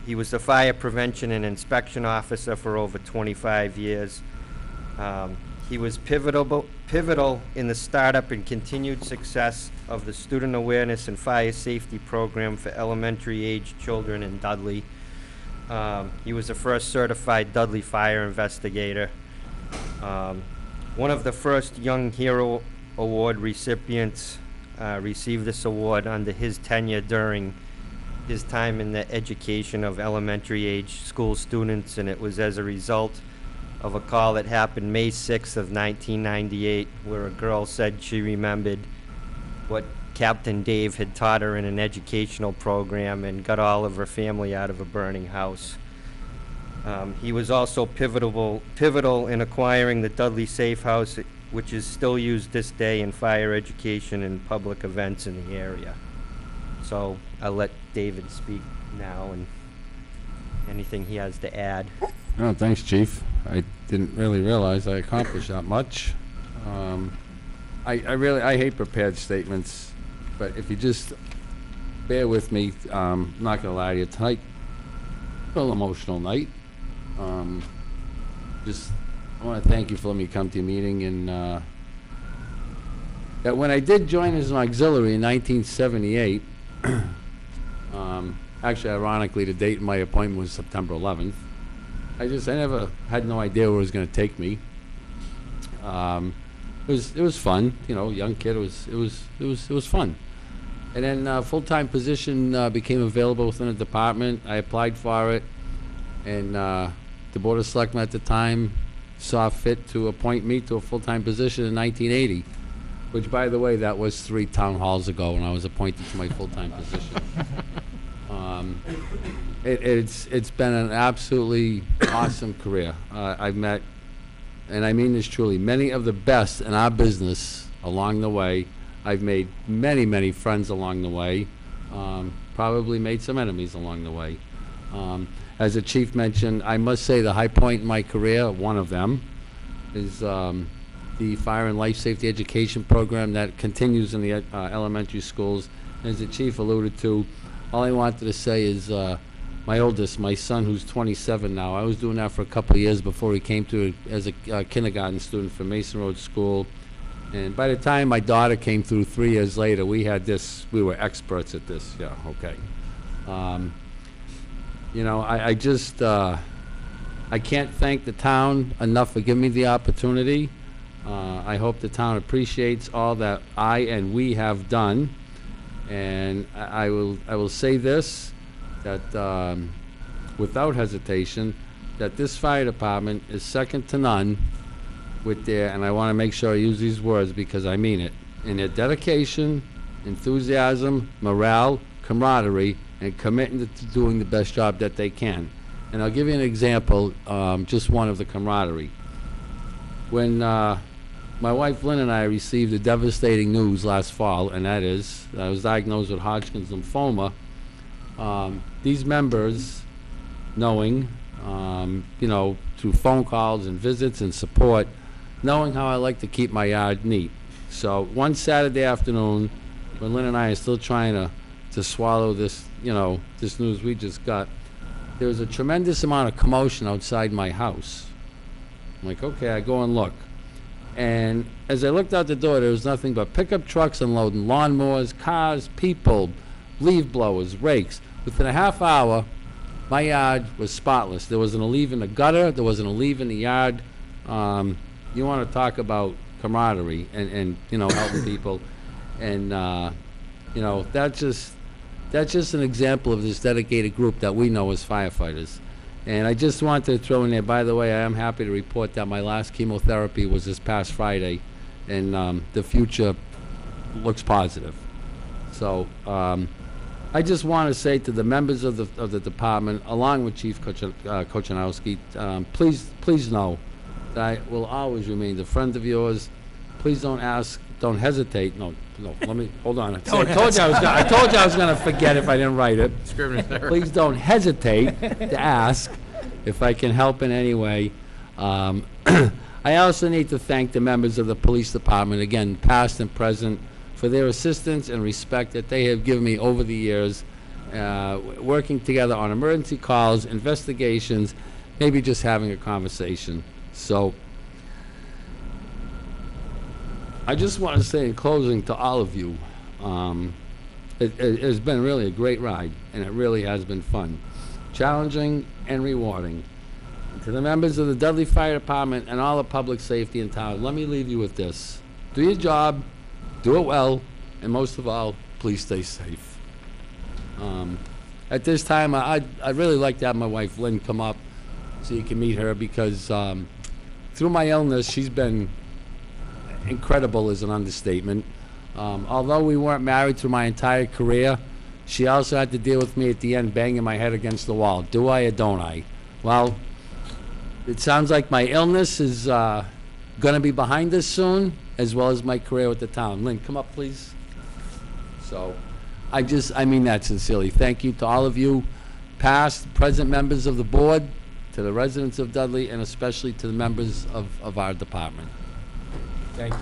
He was the fire prevention and inspection officer for over 25 years. He was pivotal in the startup and continued success of the Student Awareness and Fire Safety Program for elementary-age children in Dudley. He was the first certified Dudley fire investigator. One of the first Young Hero Award recipients received this award under his tenure during his time in the education of elementary-age school students, and it was as a result of a call that happened May 6th of 1998, where a girl said she remembered what Captain Dave had taught her in an educational program and got all of her family out of a burning house. He was also pivotal in acquiring the Dudley Safe House, which is still used this day in fire education and public events in the area. So I'll let David speak now and anything he has to add. Oh, thanks, Chief. I didn't really realize I accomplished that much. I hate prepared statements, but if you just bear with me, I'm not gonna lie to you, tonight, a little emotional night. Just, I wanna thank you for letting me come to your meeting, and that when I did join as an auxiliary in 1978, actually, ironically, the date of my appointment was September 11th. I never had no idea where it was going to take me. It was fun, you know, young kid. It was fun. And then full-time position became available within the department. I applied for it, and the Board of Selectmen at the time saw fit to appoint me to a full-time position in 1980, which, by the way, that was 3 town halls ago when I was appointed to my full-time position. It's been an absolutely awesome career. I've met, and I mean this truly, many of the best in our business along the way. I've made many, many friends along the way. Probably made some enemies along the way. As the chief mentioned, I must say the high point in my career, one of them, is the Fire and Life Safety Education Program that continues in the elementary schools. As the chief alluded to, all I wanted to say is my oldest, my son, who's 27 now, I was doing that for a couple of years before he came to as a kindergarten student for Mason Road School. And by the time my daughter came through 3 years later, we were experts at this. Yeah, okay. You know, I just, I can't thank the town enough for giving me the opportunity. I hope the town appreciates all that I and we have done. And I will say this, that without hesitation, that this fire department is second to none with their, and I want to make sure I use these words because I mean it, in their dedication, enthusiasm, morale, camaraderie, and commitment to doing the best job that they can. And I'll give you an example, just one of the camaraderie. When my wife Lynn and I received the devastating news last fall, and that is, I was diagnosed with Hodgkin's lymphoma. These members, knowing, you know, through phone calls and visits and support, knowing how I like to keep my yard neat. So one Saturday afternoon, when Lynn and I are still trying to swallow this, you know, this news we just got, there was a tremendous amount of commotion outside my house. I'm like, okay, I go and look. And as I looked out the door, there was nothing but pickup trucks unloading lawnmowers, cars, people, leaf blowers, rakes. Within a half hour, my yard was spotless. There wasn't a leaf in the gutter. There wasn't a leaf in the yard. You want to talk about camaraderie and you know, helping people. And, you know, that's just an example of this dedicated group that we know as firefighters. And I just wanted to throw in there, by the way, I am happy to report that my last chemotherapy was this past Friday. and the future looks positive. So I just want to say to the members of the department, along with Chief Kochanowski, please know that I will always remain a friend of yours. Please don't hesitate. No, let me, hold on. I told you I was going to forget if I didn't write it. Scrivener's error. Please don't hesitate to ask if I can help in any way. I also need to thank the members of the police department, again, past and present, for their assistance and respect that they have given me over the years, working together on emergency calls, investigations, maybe just having a conversation. So I just want to say in closing to all of you, it has been really a great ride, and it really has been fun, challenging and rewarding. And to the members of the Dudley Fire Department and all the public safety in town, let me leave you with this. Do your job, do it well, and most of all, please stay safe. At this time, I'd really like to have my wife Lynn come up so you can meet her, because through my illness, she's been incredible is an understatement. Although we weren't married through my entire career, she also had to deal with me at the end banging my head against the wall. Do I or don't I? Well, it sounds like my illness is going to be behind us soon, as well as my career with the town. Lynn, come up, please. So, I mean that sincerely. Thank you to all of you, past, present members of the board, to the residents of Dudley, and especially to the members of our department. Thank you.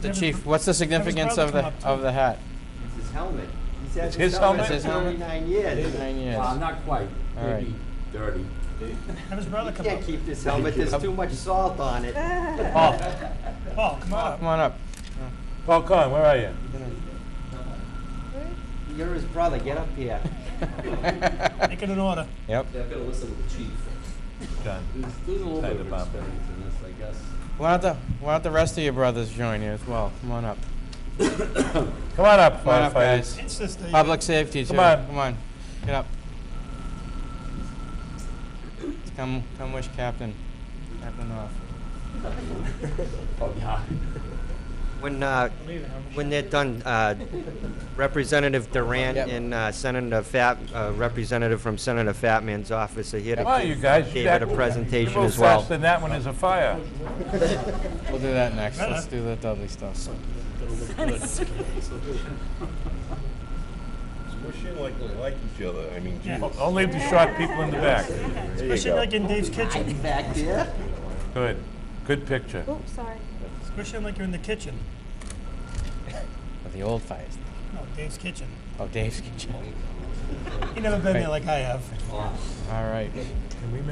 The chief, what's the significance of the hat? It's his helmet. It's his helmet? It's his helmet? 39 years. 9 years. Not quite. All right. Maybe 30. Have his brother You come can't up. keep this helmet, there's too much salt on it. Paul, come on up. Come on up. Paul Con, where are you? You're his brother, get up here. Make it in order. Yep. Yeah, I've got to listen to the chief. John. There's a little bit of Department. experience in this, I guess. Why don't the rest of your brothers join you as well? Come on up. Come on up, Come on up, firefighters. guys. It's just a, Public safety, too. Come on. Come on. Get up. Come wish Captain off. Oh, yeah. When they're done, Representative Durant Yep. and Senator Representative from Senator Fatman's office are here Come on, to you guys. give it a presentation You as move well. faster than that one is a fire. We'll do that next. Let's do the Dudley stuff. Like they like each other. I mean, Yeah. geez. Don't leave the short people in the back. especially like in Dave's kitchen. Back there? Good. Good picture. Oops, sorry. Especially like you're in the kitchen. The old fires. No, Dave's kitchen. Oh, Dave's kitchen. You never been there like I have. All right.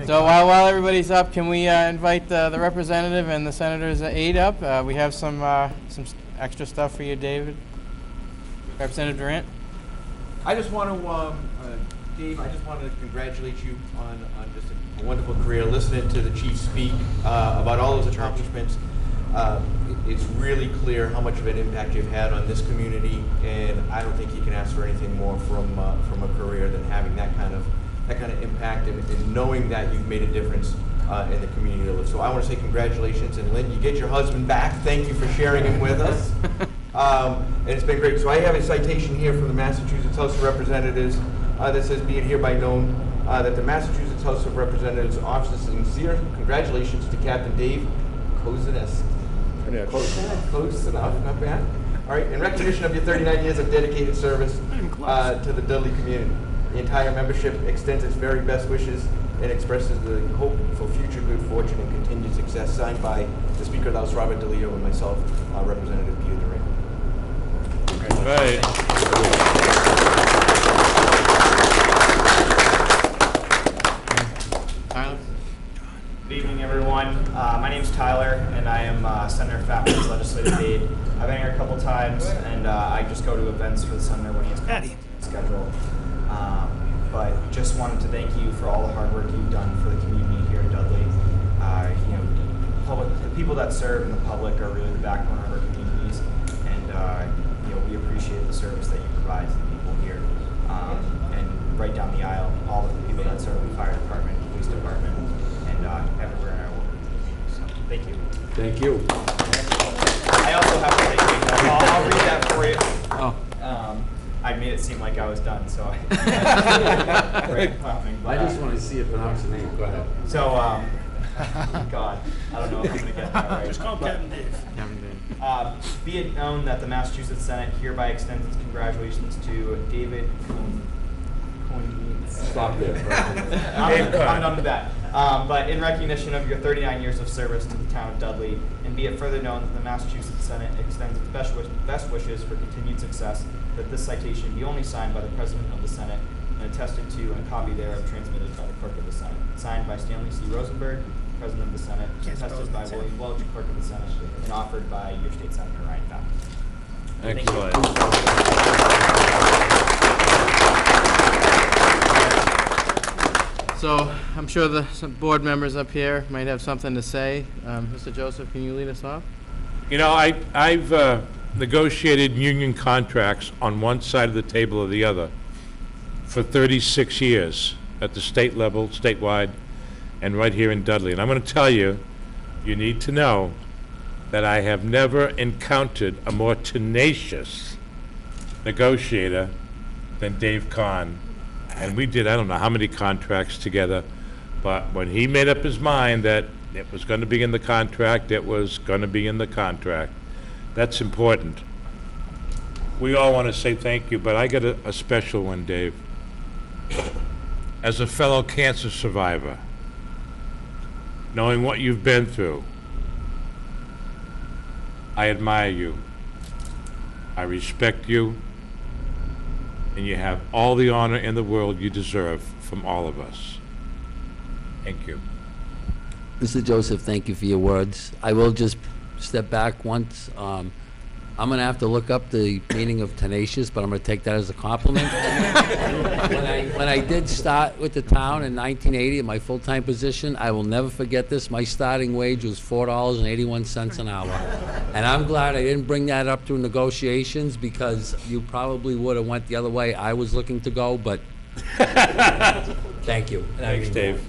So while everybody's up, can we invite the representative and the senator's aide up? We have some extra stuff for you, David. Representative Durant. I just want to, Dave, I just wanted to congratulate you on just a wonderful career. Listening to the chief speak about all those accomplishments, it's really clear how much of an impact you've had on this community, and I don't think you can ask for anything more from a career than having that kind of impact and knowing that you've made a difference in the community you live. So I want to say congratulations, and Lynn, you get your husband back. Thank you for sharing him with us. And it's been great. So I have a citation here from the Massachusetts House of Representatives that says, be it hereby known that the Massachusetts House of Representatives offers sincere congratulations to Captain Dave Kozaneski. Close enough, not bad. All right, in recognition of your 39 years of dedicated service to the Dudley community, the entire membership extends its very best wishes and expresses the hope for future good fortune and continued success. Signed by the Speaker of the House, Robert DeLeo, and myself, Representative Peter Durant. Right. Tyler. Good evening, everyone. My name is Tyler, and I am Senator Fatman's legislative aide. I've been here a couple times, and I just go to events for the senator when he has scheduled. but just wanted to thank you for all the hard work you've done for the community here in Dudley. You know, the people that serve in the public are really the backbone of our communities, and you know, we appreciate the service that you provide to the people here. And right down the aisle, all of the people that serve in the fire department, police department, and everywhere in our local community. So, thank you. Thank you. I also have to thank you. I'll read that for you. Oh. I made it seem like I was done, so I. I just want to see you pronounce the name. Go ahead. So, God, I don't know if I'm going to get that right. Just call him Captain Dave. Be it known that the Massachusetts Senate hereby extends its congratulations to David Stop there. I'm done with that. But in recognition of your 39 years of service to the town of Dudley, and be it further known that the Massachusetts Senate extends its best wishes for continued success, that this citation be only signed by the President of the Senate and attested to and a copy thereof transmitted by the Clerk of the Senate. Signed by Stanley C. Rosenberg, President of the Senate, attested by William Welch, Clerk of the Senate, and offered by your state senator, Ryan Fountain. Excellent. So I'm sure some board members up here might have something to say. Mr. Joseph, can you lead us off? You know, I've negotiated union contracts on one side of the table or the other for 36 years at the state level, statewide, and right here in Dudley. And I'm going to tell you, you need to know that I have never encountered a more tenacious negotiator than Dave Kahn. And we did, I don't know how many contracts together, but when he made up his mind that it was going to be in the contract, it was going to be in the contract. That's important. We all want to say thank you, but I got a special one, Dave. As a fellow cancer survivor, knowing what you've been through, I admire you. I respect you. And you have all the honor in the world you deserve from all of us. Thank you. Mr. Joseph, thank you for your words. I will just step back once. I'm going to have to look up the meaning of tenacious, but I'm going to take that as a compliment. When I did start with the town in 1980 in my full-time position, I will never forget this. My starting wage was $4.81 an hour. And I'm glad I didn't bring that up through negotiations, because you probably would have went the other way I was looking to go, but thank you. Thanks, Dave.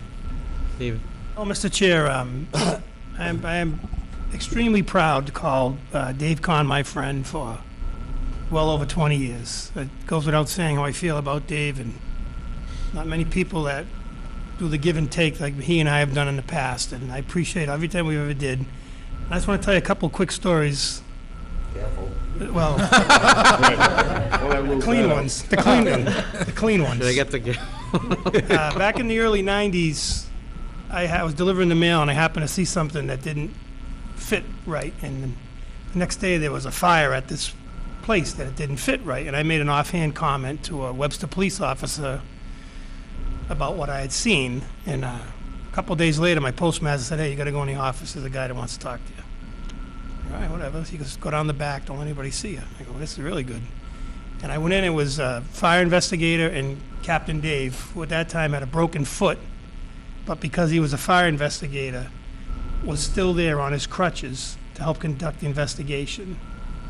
Steve. Oh, Mr. Chair, I am extremely proud to call Dave Kahn my friend for well over 20 years. It goes without saying how I feel about Dave, and not many people that do the give and take like he and I have done in the past, and I appreciate every time we ever did. I just want to tell you a couple quick stories. Careful. Well, the clean ones. The clean ones. Did I get the... Back in the early 90s, I was delivering the mail, and I happened to see something that didn't fit right. And the next day, there was a fire at this place that it didn't fit right. And I made an offhand comment to a Webster police officer about what I had seen. And a couple days later, my postmaster said, "Hey, you got to go in the office. There's a guy that wants to talk to you." All right, whatever. So you just go down the back. Don't let anybody see you. I go, "This is really good." And I went in. It was a fire investigator and Captain Dave, who at that time had a broken foot, but because he was a fire investigator, was still there on his crutches to help conduct the investigation.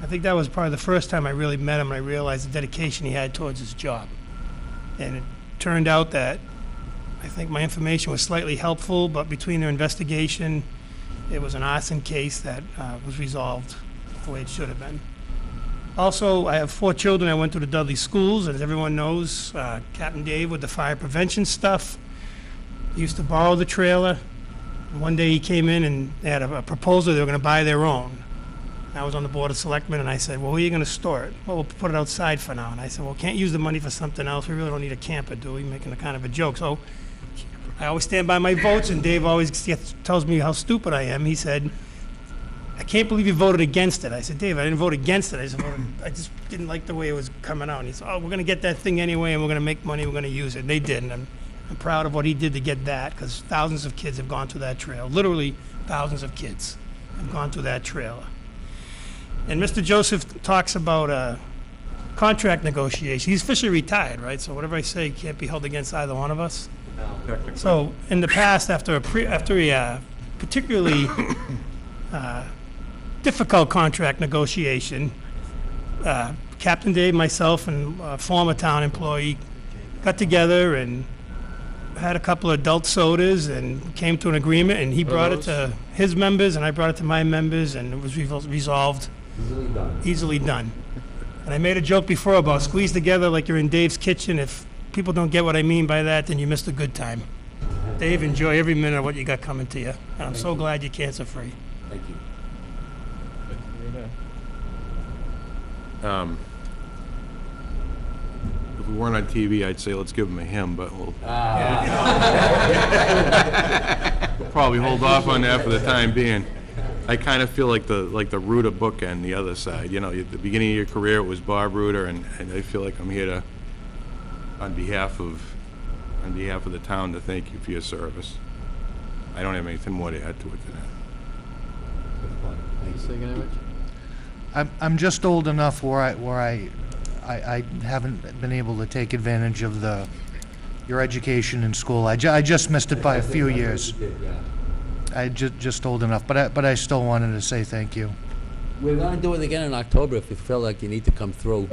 I think that was probably the first time I really met him, and I realized the dedication he had towards his job. And it turned out that I think my information was slightly helpful, but between their investigation, it was an arson case that was resolved the way it should have been. Also, I have 4 children. I went to the Dudley schools, and as everyone knows, Captain Dave with the fire prevention stuff, he used to borrow the trailer. One day he came in and they had a proposal they were going to buy their own. I was on the board of selectmen, and I said, "Well, where are you going to store it?" "Well, we'll put it outside for now." And I said, "Well, can't use the money for something else. We really don't need a camper, do we?" Making a kind of a joke. So I always stand by my votes, and Dave always tells me how stupid I am. He said, "I can't believe you voted against it." I said, "Dave, I didn't vote against it. I just didn't like the way it was coming out." And he said, "Oh, we're going to get that thing anyway, and we're going to make money. We're going to use it." And they did, and I'm proud of what he did to get that, because thousands of kids have gone through that trail. Literally thousands of kids have gone through that trailer. And Mr. Joseph talks about contract negotiations. He's officially retired, right? So whatever I say can't be held against either one of us. So in the past, after a particularly difficult contract negotiation, Captain Dave, myself, and a former town employee got together and had a couple of adult sodas and came to an agreement, and he brought it to his members, and I brought it to my members, and it was resolved. Easily done. And I made a joke before about squeeze together like you're in Dave's kitchen. If people don't get what I mean by that, then you missed a good time. Dave, enjoy every minute of what you got coming to you. And I'm so glad you're cancer-free. Thank you. If we weren't on TV, I'd say let's give him a hymn, but we'll we'll probably hold off on that for the time being. I kind of feel like the Ruder bookend, the other side. You know, at the beginning of your career, it was Bob Ruder, and I feel like I'm here to, on behalf of the town, to thank you for your service. I don't have anything more to add to it than that. I'm just old enough where I haven't been able to take advantage of your education in school. I just missed it by a few years. I just old enough, but I still wanted to say thank you. We're going to do it again in October if you feel like you need to come through.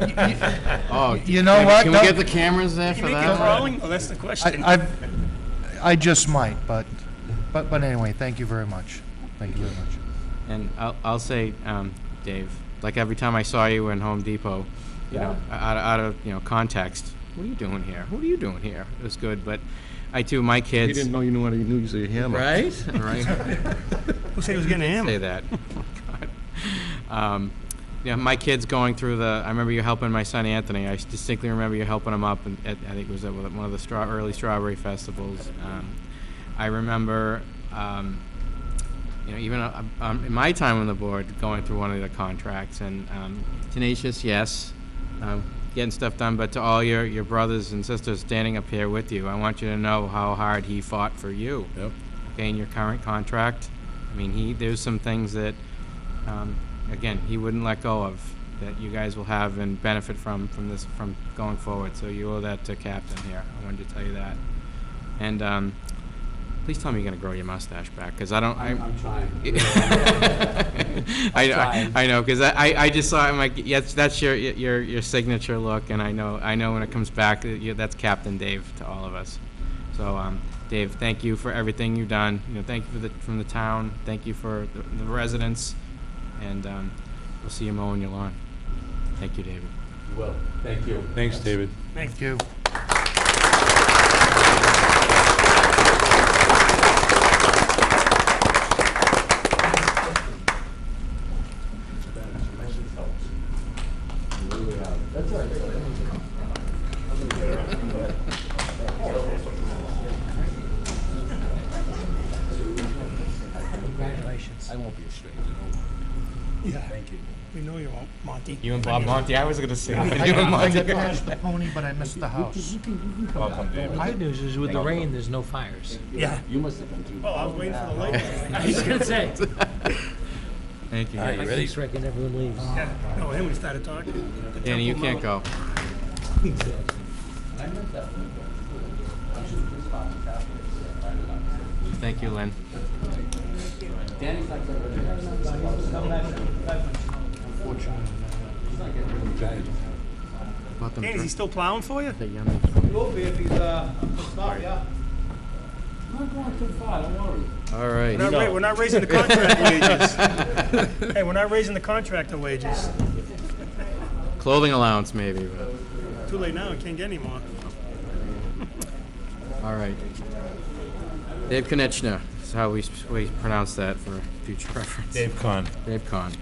You know what? Can we get the cameras there for that? Crawling? Oh, that's the question. I just might, but anyway, thank you very much. Thank you very much. And I'll say, Dave, like every time I saw you in Home Depot, you know, out of context, what are you doing here? What are you doing here? It was good, but I too, my kids. He didn't know you knew how to use a hammer. Right? Right. Who said he was getting a hammer? Say that. Oh, God. Yeah, my kids going through I remember you helping my son Anthony. I distinctly remember you helping him up, I think it was at one of the early strawberry festivals. I remember, even in my time on the board, going through one of the contracts, and tenacious, yes, getting stuff done, but to all your brothers and sisters standing up here with you, I want you to know how hard he fought for you. Yep. Okay, in your current contract, I mean, there's some things that, again, he wouldn't let go of, that you guys will have and benefit from going forward. So you owe that to Captain here. I wanted to tell you that. And please tell me you're going to grow your mustache back, because I don't. I'm trying. I know, because I just saw it. I'm like, yes, that's your signature look, and I know when it comes back, that's Captain Dave to all of us. So, Dave, thank you for everything you've done. Thank you from the town. Thank you for the residents, and we'll see you mowing your lawn. Thank you, David. Well, thank you. Thanks, David. Thank you. That's all right. Congratulations. I won't be a stranger. Yeah. Thank you. We know you won't, Monty. You and Bob Monty. I was going to say you and I Monty. crashed the pony, but I missed the house. Welcome, David. The good news is with the rain, there's no fires. Yeah. You must have been through. Oh, I was waiting for the light. I was gonna say. Thank you. All right, you ready? Just reckon everyone leaves. Yeah. No, then we started talking. The Danny, you temple can't go. Thank you, Lynn. Danny, is he still plowing for you? Will be if he's, stop, yeah. I'm not going too far, don't worry. All right. We're not raising the contract wages. Hey, we're not raising the contractor wages. Clothing allowance, maybe. But. Too late now, I can't get any more. All right. Dave Konechna is how we pronounce that for future reference. Dave Kahn. Dave Kahn.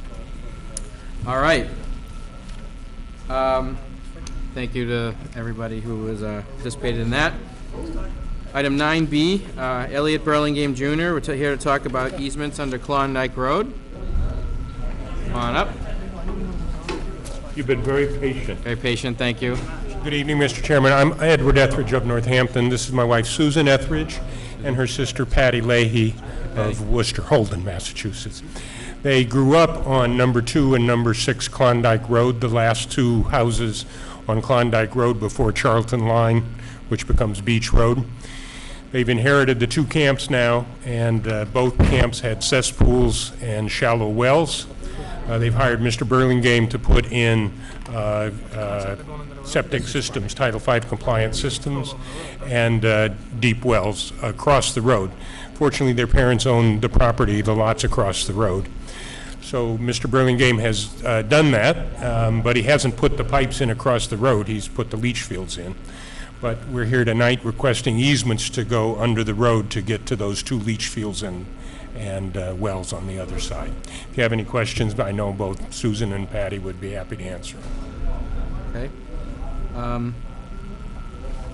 All right. Thank you to everybody who has participated in that. Item 9B, Elliot Burlingame Jr. We're here to talk about easements under Klondike Road. Come on up. You've been very patient. Very patient, thank you. Good evening, Mr. Chairman. I'm Edward Etheridge of Northampton. This is my wife, Susan Etheridge, and her sister, Patty Leahy of Worcester, Holden, Massachusetts. They grew up on number 2 and number 6 Klondike Road, the last two houses on Klondike Road before Charlton Line, which becomes Beach Road. They've inherited the 2 camps now, and both camps had cesspools and shallow wells. They've hired Mr. Burlingame to put in septic systems, Title V compliant systems, and deep wells across the road. Fortunately, their parents own the property, the lots across the road. So Mr. Burlingame has done that, but he hasn't put the pipes in across the road. He's put the leach fields in. But we're here tonight requesting easements to go under the road to get to those 2 leach fields and wells on the other side. If you have any questions, I know both Susan and Patty would be happy to answer. Okay.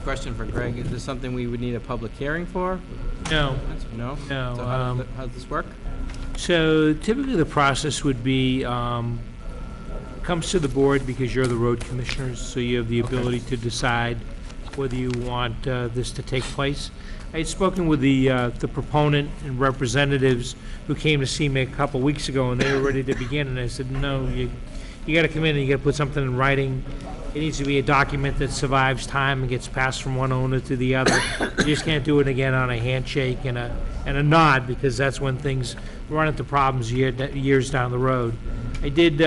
Question for Greg, is this something we would need a public hearing for? No. No? No, So how does this work? So typically the process would be, comes to the board because you're the road commissioners, so you have the ability to decide whether you want this to take place. I had spoken with the proponent and representatives who came to see me a couple weeks ago, and they were ready to begin, and I said, no, you gotta come in and you gotta put something in writing. It needs to be a document that survives time and gets passed from one owner to the other. You just can't do it again on a handshake and a nod, because that's when things run into problems years down the road. I did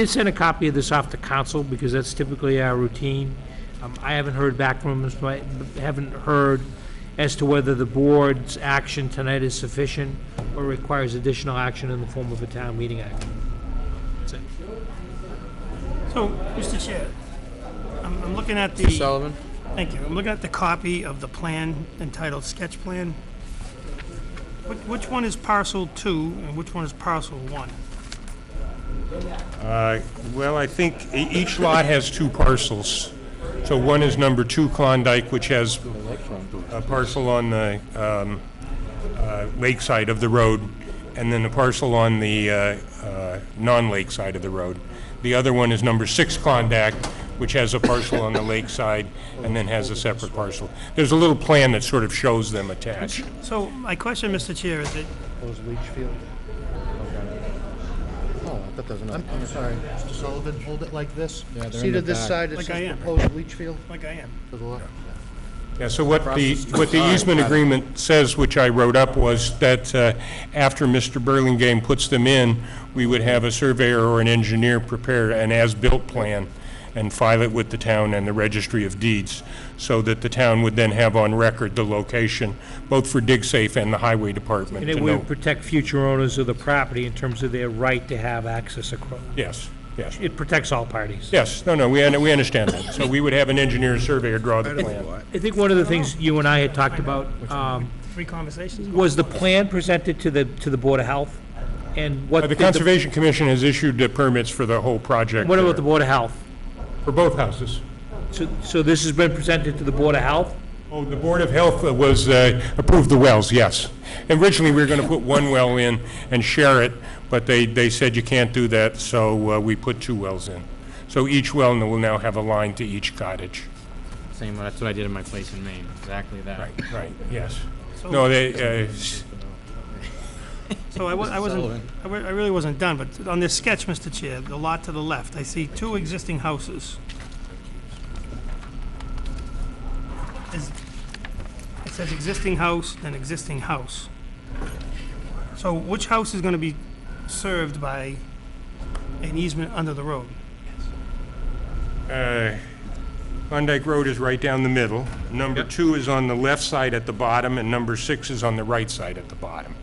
send a copy of this off to council, because that's typically our routine. I haven't heard back from them, so I haven't heard as to whether the board's action tonight is sufficient or requires additional action in the form of a town meeting action. That's it. So, Mr. Chair, I'm looking at the... Mr. Sullivan? Thank you. I'm looking at the copy of the plan entitled Sketch Plan. Which one is parcel 2 and which one is parcel 1? Well, I think each lot has 2 parcels. So one is number 2 Klondike, which has a parcel on the lake side of the road, and then a parcel on the non-lake side of the road. The other one is number 6 Klondike, which has a parcel on the lake side and then has a separate parcel. There's a little plan that sort of shows them attached. So my question, Mr. Chair, is that... Proposed leach field. Oh, that doesn't... I'm sorry, Mr. Sullivan, hold it like this. Yeah, they're See in to the this back. side, it Like I says am. proposed leach field? Like I am. To the left? Yeah, so what the easement agreement says, which I wrote up, was that after Mr. Burlingame puts them in, we would have a surveyor or an engineer prepare an as-built plan and file it with the town and the Registry of Deeds, so that the town would then have on record the location, both for DigSafe and the Highway Department. And it to know. would protect future owners of the property in terms of their right to have access across. Yes, yes. It protects all parties. Yes, no, we understand that. So we would have an engineer or surveyor draw the plan. I think one of the things you and I had talked about 3 conversations? was the plan presented to the Board of Health, and what... The Conservation Commission has issued the permits for the whole project. What about there. the Board of Health? For both houses. So this has been presented to the Board of Health? Oh, the Board of Health was, approved the wells, yes. Originally, we were going to put 1 well in and share it, but they said you can't do that, so we put 2 wells in. So each well will now have a line to each cottage. Same, that's what I did in my place in Maine, exactly that. Right, yes. So- No, they, So I really wasn't done, but on this sketch, Mr. Chair, the lot to the left, I see 2 existing houses. It says existing house, then existing house. So which house is gonna be served by an easement under the road? Klondike Road is right down the middle. Number 2 is on the left side at the bottom, and number 6 is on the right side at the bottom.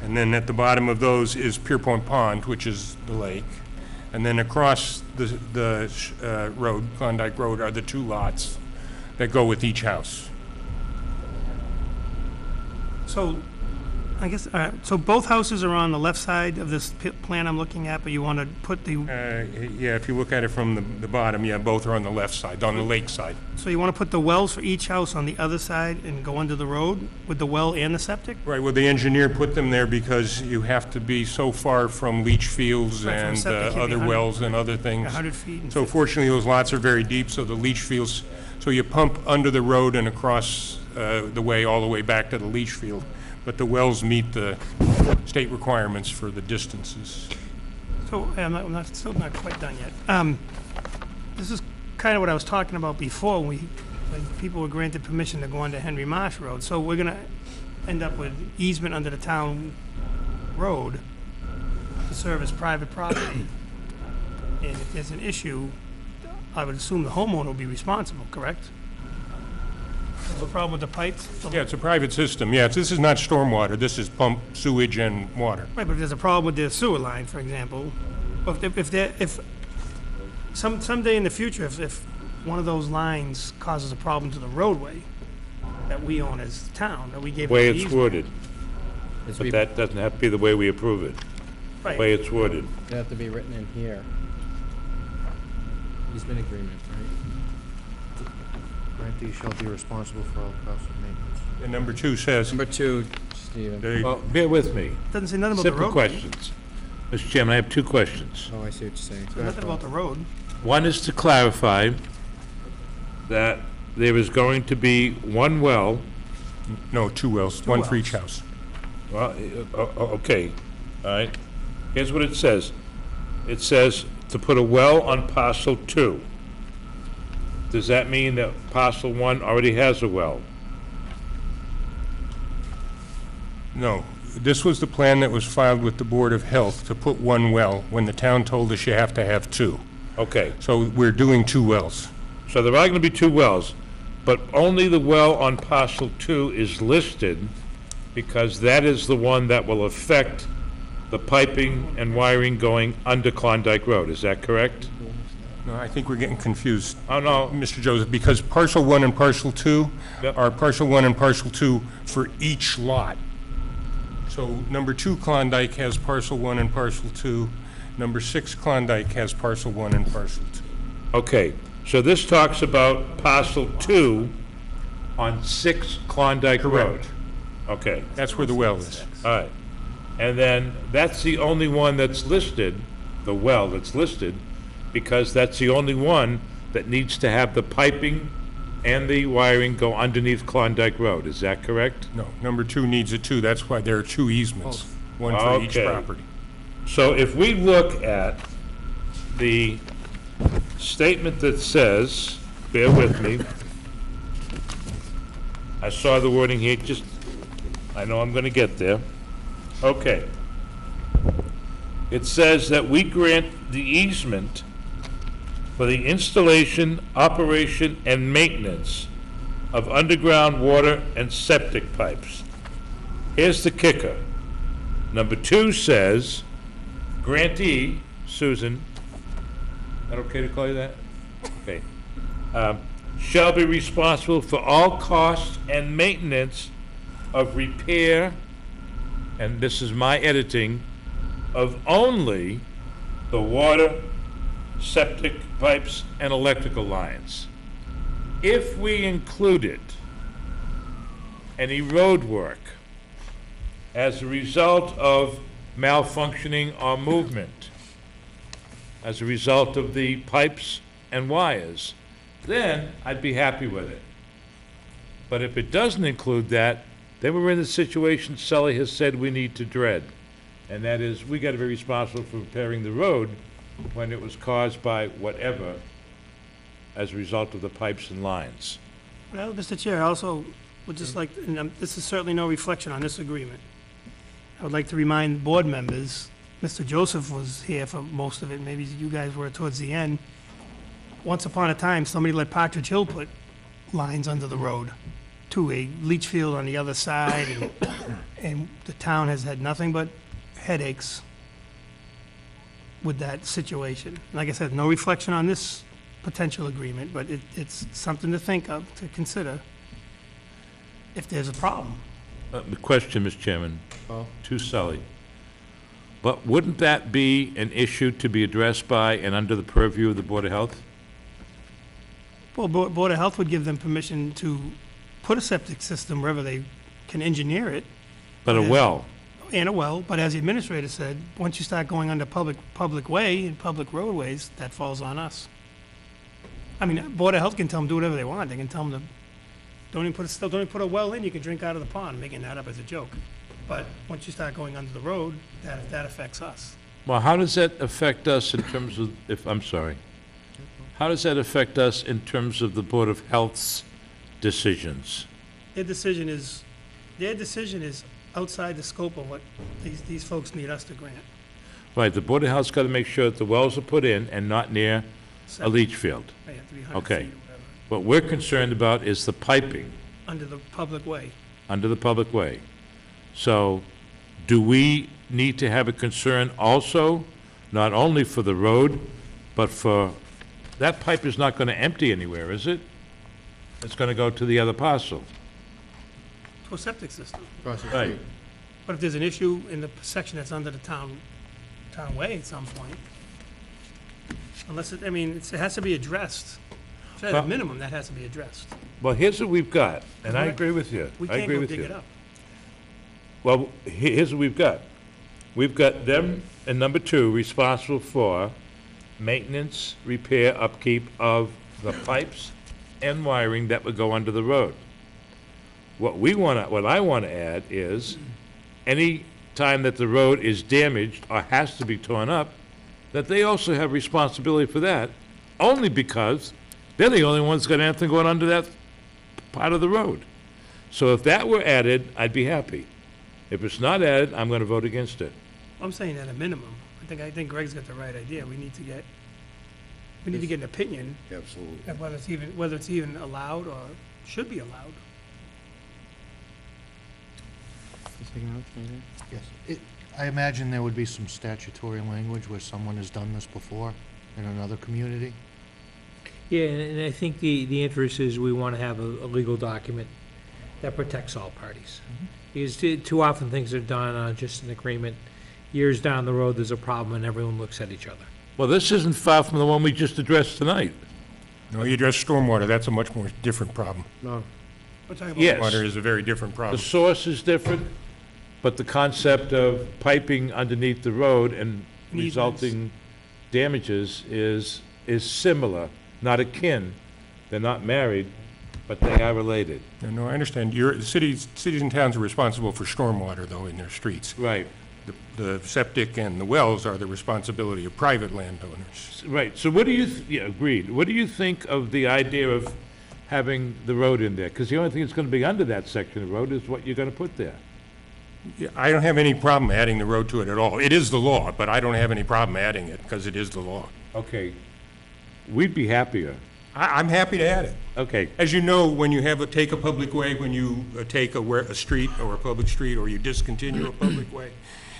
And then at the bottom of those is Pierpont Pond, which is the lake. And then across the road, Klondike Road, are the 2 lots that go with each house. So, I guess, all right, so both houses are on the left side of this plan I'm looking at, but you want to put the, Yeah, if you look at it from the bottom, yeah, both are on the left side, on the lake side. so you want to put the wells for each house on the other side and go under the road with the well and the septic? Right, well, the engineer put them there because you have to be so far from leach fields Right, from and septic, can't be other 100 wells and other things. 100 feet. and So fortunately, those lots are very deep, so the leach fields, so you pump under the road and across the way, all the way back to the leach field. But the wells meet the state requirements for the distances. So, still not quite done yet. This is kind of what I was talking about before, when people were granted permission to go onto Henry Marsh Road. So we're gonna end up with easement under the town road to service private property. And if there's an issue, I would assume the homeowner will be responsible, correct? The problem with the pipes? Yeah, it's a private system, yes. This is not stormwater, this is pump sewage and water. Right, but if there's a problem with the sewer line, for example, if someday in the future, if one of those lines causes a problem to the roadway that we own as the town, that we gave. The way an it's easement- worded. But that doesn't have to be the way we approve it. The Right. way it's worded. It'd have to be written in here. Easement agreement, right? Grantee shall be responsible for all costs of maintenance. And number 2 says, Number 2, Stephen. they- Well, bear with me. Doesn't say nothing about the Simple roadway. questions. Mr. Chairman, I have 2 questions. Oh, I see what you're saying. Says nothing about the road. One is to clarify that there is going to be one well. no, 2 wells, one for each house. Well, okay, all right. Here's what it says. It says to put a well on parcel 2. Does that mean that parcel 1 already has a well? No, this was the plan that was filed with the Board of Health to put 1 well, when the town told us you have to have 2. Okay, So we're doing 2 wells. so there are going to be 2 wells, but only the well on parcel 2 is listed because that is the one that will affect the piping and wiring going under Klondike Road. Is that correct? No, I think we're getting confused, Oh, no, Mr. Joseph, because parcel 1 and parcel 2 Yep. are parcel 1 and parcel 2 for each lot. So number 2 Klondike has parcel 1 and parcel 2. Number 6 Klondike has parcel 1 and parcel 2. okay. So this talks about parcel 2 on 6 Klondike Road. Correct. Okay. That's where the well is. All right. And then that's the only one that's listed, the well that's listed, because that's the only one that needs to have the piping and the wiring go underneath Klondike Road. Is that correct? No, number 2 needs a 2. That's why there are 2 easements, one for each Okay. property. So if we look at the statement that says, bear with me, I saw the wording here, just, I know I'm gonna get there. Okay. It says that we grant the easement for the installation, operation, and maintenance of underground water and septic pipes. Here's the kicker. Number 2 says, grantee, Susan, is that okay to call you that? Okay. Shall be responsible for all costs and maintenance of repair, and this is my editing, of only the water, septic pipes, and electrical lines. If we included any road work as a result of malfunctioning or movement, as a result of the pipes and wires, then I'd be happy with it. But if it doesn't include that, then we're in the situation Sully has said we need to dread. And that is, we gotta be responsible for repairing the road when it was caused by whatever as a result of the pipes and lines. Well, Mr. Chair, I also would just like, and this is certainly no reflection on this agreement. I would like to remind board members, Mr. Joseph was here for most of it, maybe you guys were towards the end. Once upon a time, somebody let Partridge Hill put lines under the road to a leach field on the other side, and the town has had nothing but headaches with that situation. Like I said, no reflection on this potential agreement, but it's something to think of, to consider if there's a problem. The question, Mr. Chairman, to Sully. But wouldn't that be an issue to be addressed by and under the purview of the Board of Health? Well, Board of Health would give them permission to put a septic system wherever they can engineer it. But a well, And a well, but as the administrator said, once you start going under public way and public roadways, that falls on us. I mean, Board of Health can tell them do whatever they want. They can tell them to, don't even put a well in, you can drink out of the pond, making that up as a joke. But once you start going under the road, that affects us. Well, how does that affect us in terms of, I'm sorry. How does that affect us in terms of the Board of Health's decisions? Their decision is outside the scope of what these folks need us to grant. Right, the Board of Health's got to make sure that the wells are put in and not near a leach field. They have to be 100 Okay. feet or whatever, What we're concerned about is the piping under the public way. under the public way. So, do we need to have a concern also, not only for the road, but for, that pipe is not going to empty anywhere, is it? It's going to go to the other parcel. To a septic system. Right. But if there's an issue in the section that's under the town way at some point, unless it, I mean, it has to be addressed. So at a Well- minimum, that has to be addressed. Well, here's what we've got, and I We're- agree with you. We I can't agree go with dig you. it up. Well, here's what we've got. We've got them, and number two, responsible for maintenance, repair, upkeep of the pipes and wiring that would go under the road. What I want to add is, any time that the road is damaged or has to be torn up, that they also have responsibility for that, only because they're the only ones got anything going under that part of the road. So if that were added, I'd be happy. If it's not added, I'm going to vote against it. I'm saying at a minimum. I think Greg's got the right idea. We need to get an opinion Absolutely. of whether it's even allowed or should be allowed. Yes. I imagine there would be some statutory language where someone has done this before in another community. Yeah, and I think the interest is we want to have a legal document that protects all parties. Because too often things are done on just an agreement. Years down the road, there's a problem and everyone looks at each other. Well, this isn't far from the one we just addressed tonight. No, you address stormwater, that's a much more different problem. No. We're talking about Yes. Water is a very different The problem. source is different, but the concept of piping underneath the road and Needments. resulting damages is similar, not akin. They're not married, but they are related. No, I understand. Cities and towns are responsible for stormwater, though, in their streets. Right, The septic and the wells are the responsibility of private landowners. right. So what do you, yeah, agreed. What do you think of the idea of having the road in there? Because the only thing that's going to be under that section of road is what you're going to put there. Yeah, I don't have any problem adding the road to it at all. It is the law, but I don't have any problem adding it, because it is the law. Okay, we'd be happier. I'm happy to add it. Okay, As you know, when you take a public way, when you take a street or a public street, or you discontinue a public way,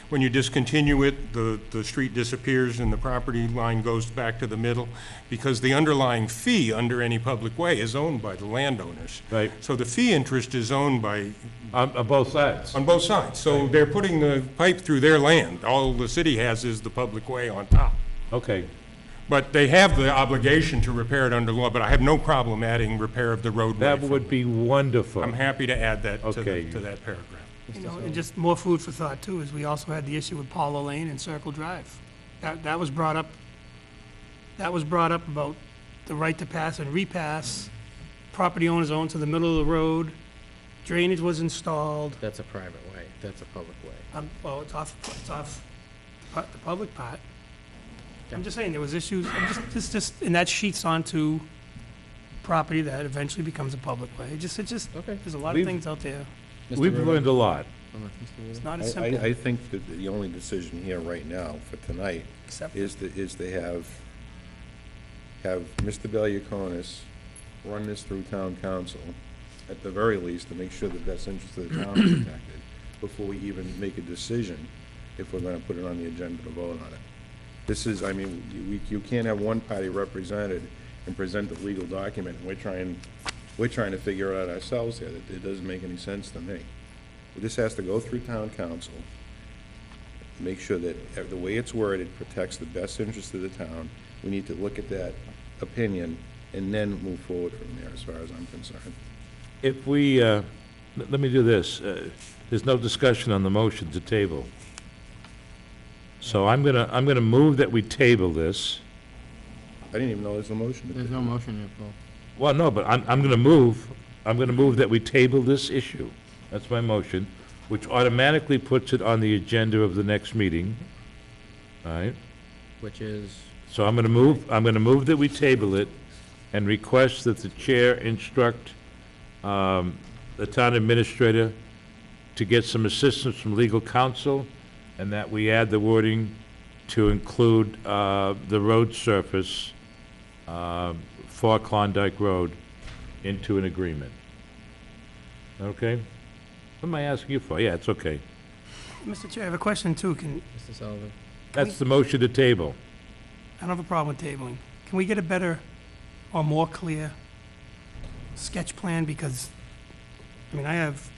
when you discontinue it, the street disappears and the property line goes back to the middle, because the underlying fee under any public way is owned by the landowners. right, So the fee interest is owned by, on both sides. on both sides. So they're putting the pipe through their land. All the city has is the public way on top. Okay, But they have the obligation to repair it under law, but I have no problem adding repair of the roadway. that would be wonderful. I'm happy to add that Okay. to that paragraph. You know, and just more food for thought too, is we also had the issue with Paula Lane and Circle Drive. That was brought up about the right to pass and repass. Property owners own to the middle of the road. Drainage was installed. That's a private way. That's a public way. Well, it's off the public part. I'm just saying, there was issues, and that sheets onto property that eventually becomes a public way. There's a lot of We've- things out there. We've learned a lot. It's not as simple. I think that the only decision here right now for tonight Accept is to have Mr. Valiakonis run this through town council, at the very least, to make sure the best interest of the town is protected, before we even make a decision if we're gonna put it on the agenda to vote on it. This is, I mean, you can't have one party represented and present the legal document, and we're trying to figure it out ourselves here. It doesn't make any sense to me. This has to go through town council, make sure that the way it's worded protects the best interest of the town. We need to look at that opinion and then move forward from there, as far as I'm concerned. If we, let me do this. There's no discussion on the motion to table. So I'm gonna move that we table this. I didn't even know there's a motion. There's no motion yet, Paul. Well, no, but I'm gonna move that we table this issue. That's my motion. which automatically puts it on the agenda of the next meeting. All right? Which is, So I'm gonna move that we table it and request that the chair instruct the town administrator to get some assistance from legal counsel, and that we add the wording to include the road surface for Klondike Road into an agreement. Okay? What am I asking you for? Yeah, it's okay. Mr. Chair, I have a question too. Mr. Sullivan. That's the motion to table. I don't have a problem with tabling. Can we get a better or more clear sketch plan? Because, I mean, I have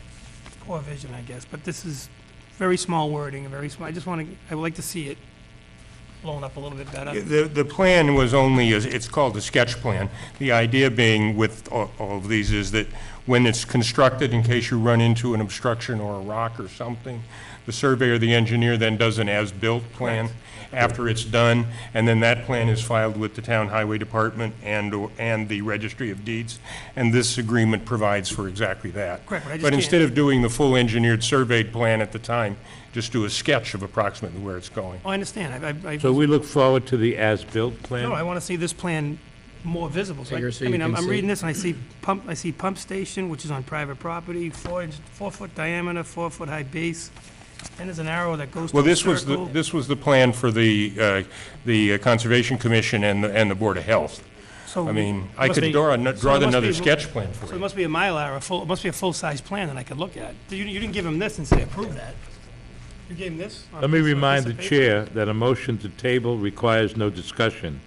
poor vision, I guess, but this is very small wording, very small. I would like to see it blown up a little bit better. The plan was only, it's called a sketch plan. The idea being with all of these is that when it's constructed, in case you run into an obstruction or a rock or something, the surveyor, the engineer then does an as-built plan after it's done, and then that plan is filed with the town highway department and the registry of deeds, and this agreement provides for exactly that. Correct, but I just But can't- instead of doing the full engineered surveyed plan at the time, just do a sketch of approximately where it's going. Oh, I understand. So we look forward to the as-built plan? No, I want to see this plan more visible. So Bigger so I you mean, can I'm see. reading this and I see pump station, which is on private property, 4-foot diameter, 4-foot high base, and there's an arrow that goes to Well, a this circle. was the plan for the Conservation Commission and the Board of Health. So I mean, it I must could be- draw so it must another be- sketch plan for So you. it must be a Mylar, it must be a full-size plan that I could look at. You didn't give him this and say approve that. You gave him this? on a Let me piece of- remind the piece of paper? chair that a motion to table requires no discussion.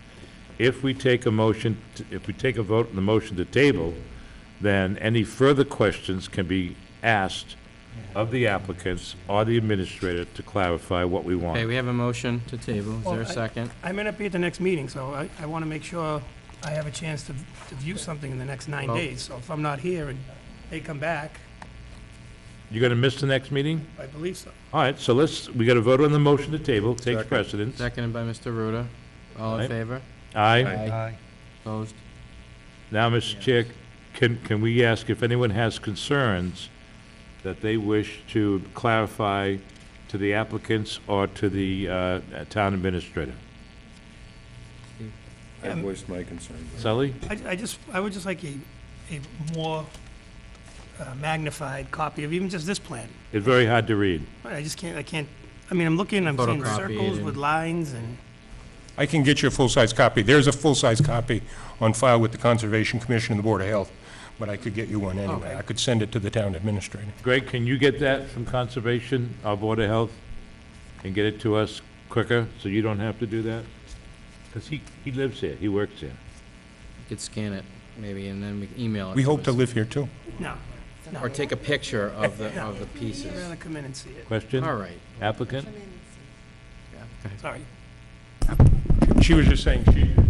If we take a vote on the motion to table, then any further questions can be asked of the applicants or the administrator to clarify what we want. Okay, we have a motion to table. Is Well, there a second? I may not be at the next meeting, so I want to make sure I have a chance to view something in the next 9 Well- days. So if I'm not here and they come back, You gonna miss the next meeting? I believe so. All right, so we gotta vote on the motion to table, takes precedence. Seconded by Mr. Ruda. All in Right. favor? Aye. Opposed? Now, Mr. Chair, can we ask if anyone has concerns that they wish to clarify to the applicants or to the town administrator? I voiced my concern. Sully? I would just like a more magnified copy of even just this plan. It's very hard to read. I can't, I mean, I'm seeing Photocopy circles it with and- lines and, I can get you a full-size copy. There's a full-size copy on file with the Conservation Commission and the Board of Health, but I could get you one anyway. Okay. I could send it to the town administrator. Greg, can you get that from Conservation, our Board of Health, and get it to us quicker, so you don't have to do that? Because he lives here, he works here. You could scan it, maybe, and then we can email it. We hope to us. live here, too. no. Or take a picture of the I'd pieces. rather come in and see it. Question? All right. Applicant? Sorry. She was just saying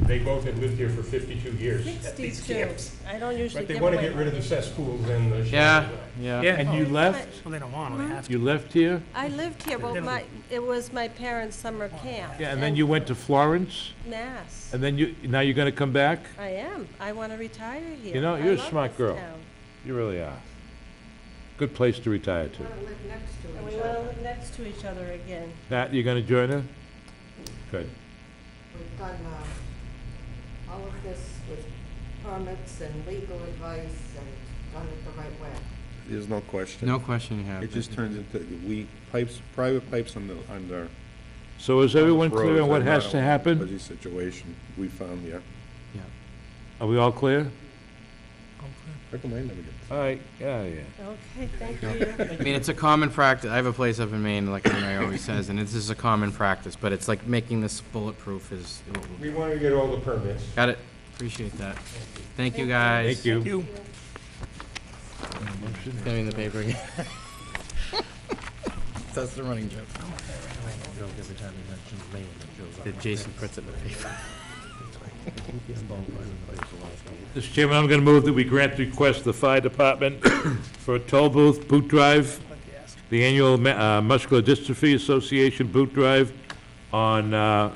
they both had lived here for 52 years. 62. I don't usually But they give want to away get rid of the cesspools and the... Yeah, yeah. And you left? Well, they don't want to, they have to. You left here? I lived here, but it was my parents' summer camp. Yeah, and then you went to Florence? Mass. And then now you're gonna come back? I am. I want to retire here. You know, I you're a love smart this girl. town. You really are. Good place to retire to. And we want to live next to each other again. Pat, you gonna join her? Good. We've done all of this with permits and legal advice and done it the right way. There's no question. No question you have. It just turns into, private pipes under. So is everyone clear roads on what are has not to a happen? Fuzzy situation we found, yeah. Are we all clear? How come I never get? All right, yeah. Okay, thank you. I mean, it's a common practice. I have a place up in Maine, like Mary always says, and this is a common practice, but it's like making this bulletproof is. We want to get all the permits. Got it. Appreciate that. Thank you, guys. Thank you. Thank you. It's gonna be in the paper again. That's the running joke. That Jason puts it in the paper. Mr. Chairman, I'm gonna move that we grant the request of the fire department for a toll booth boot drive, the annual Muscular Dystrophy Association boot drive on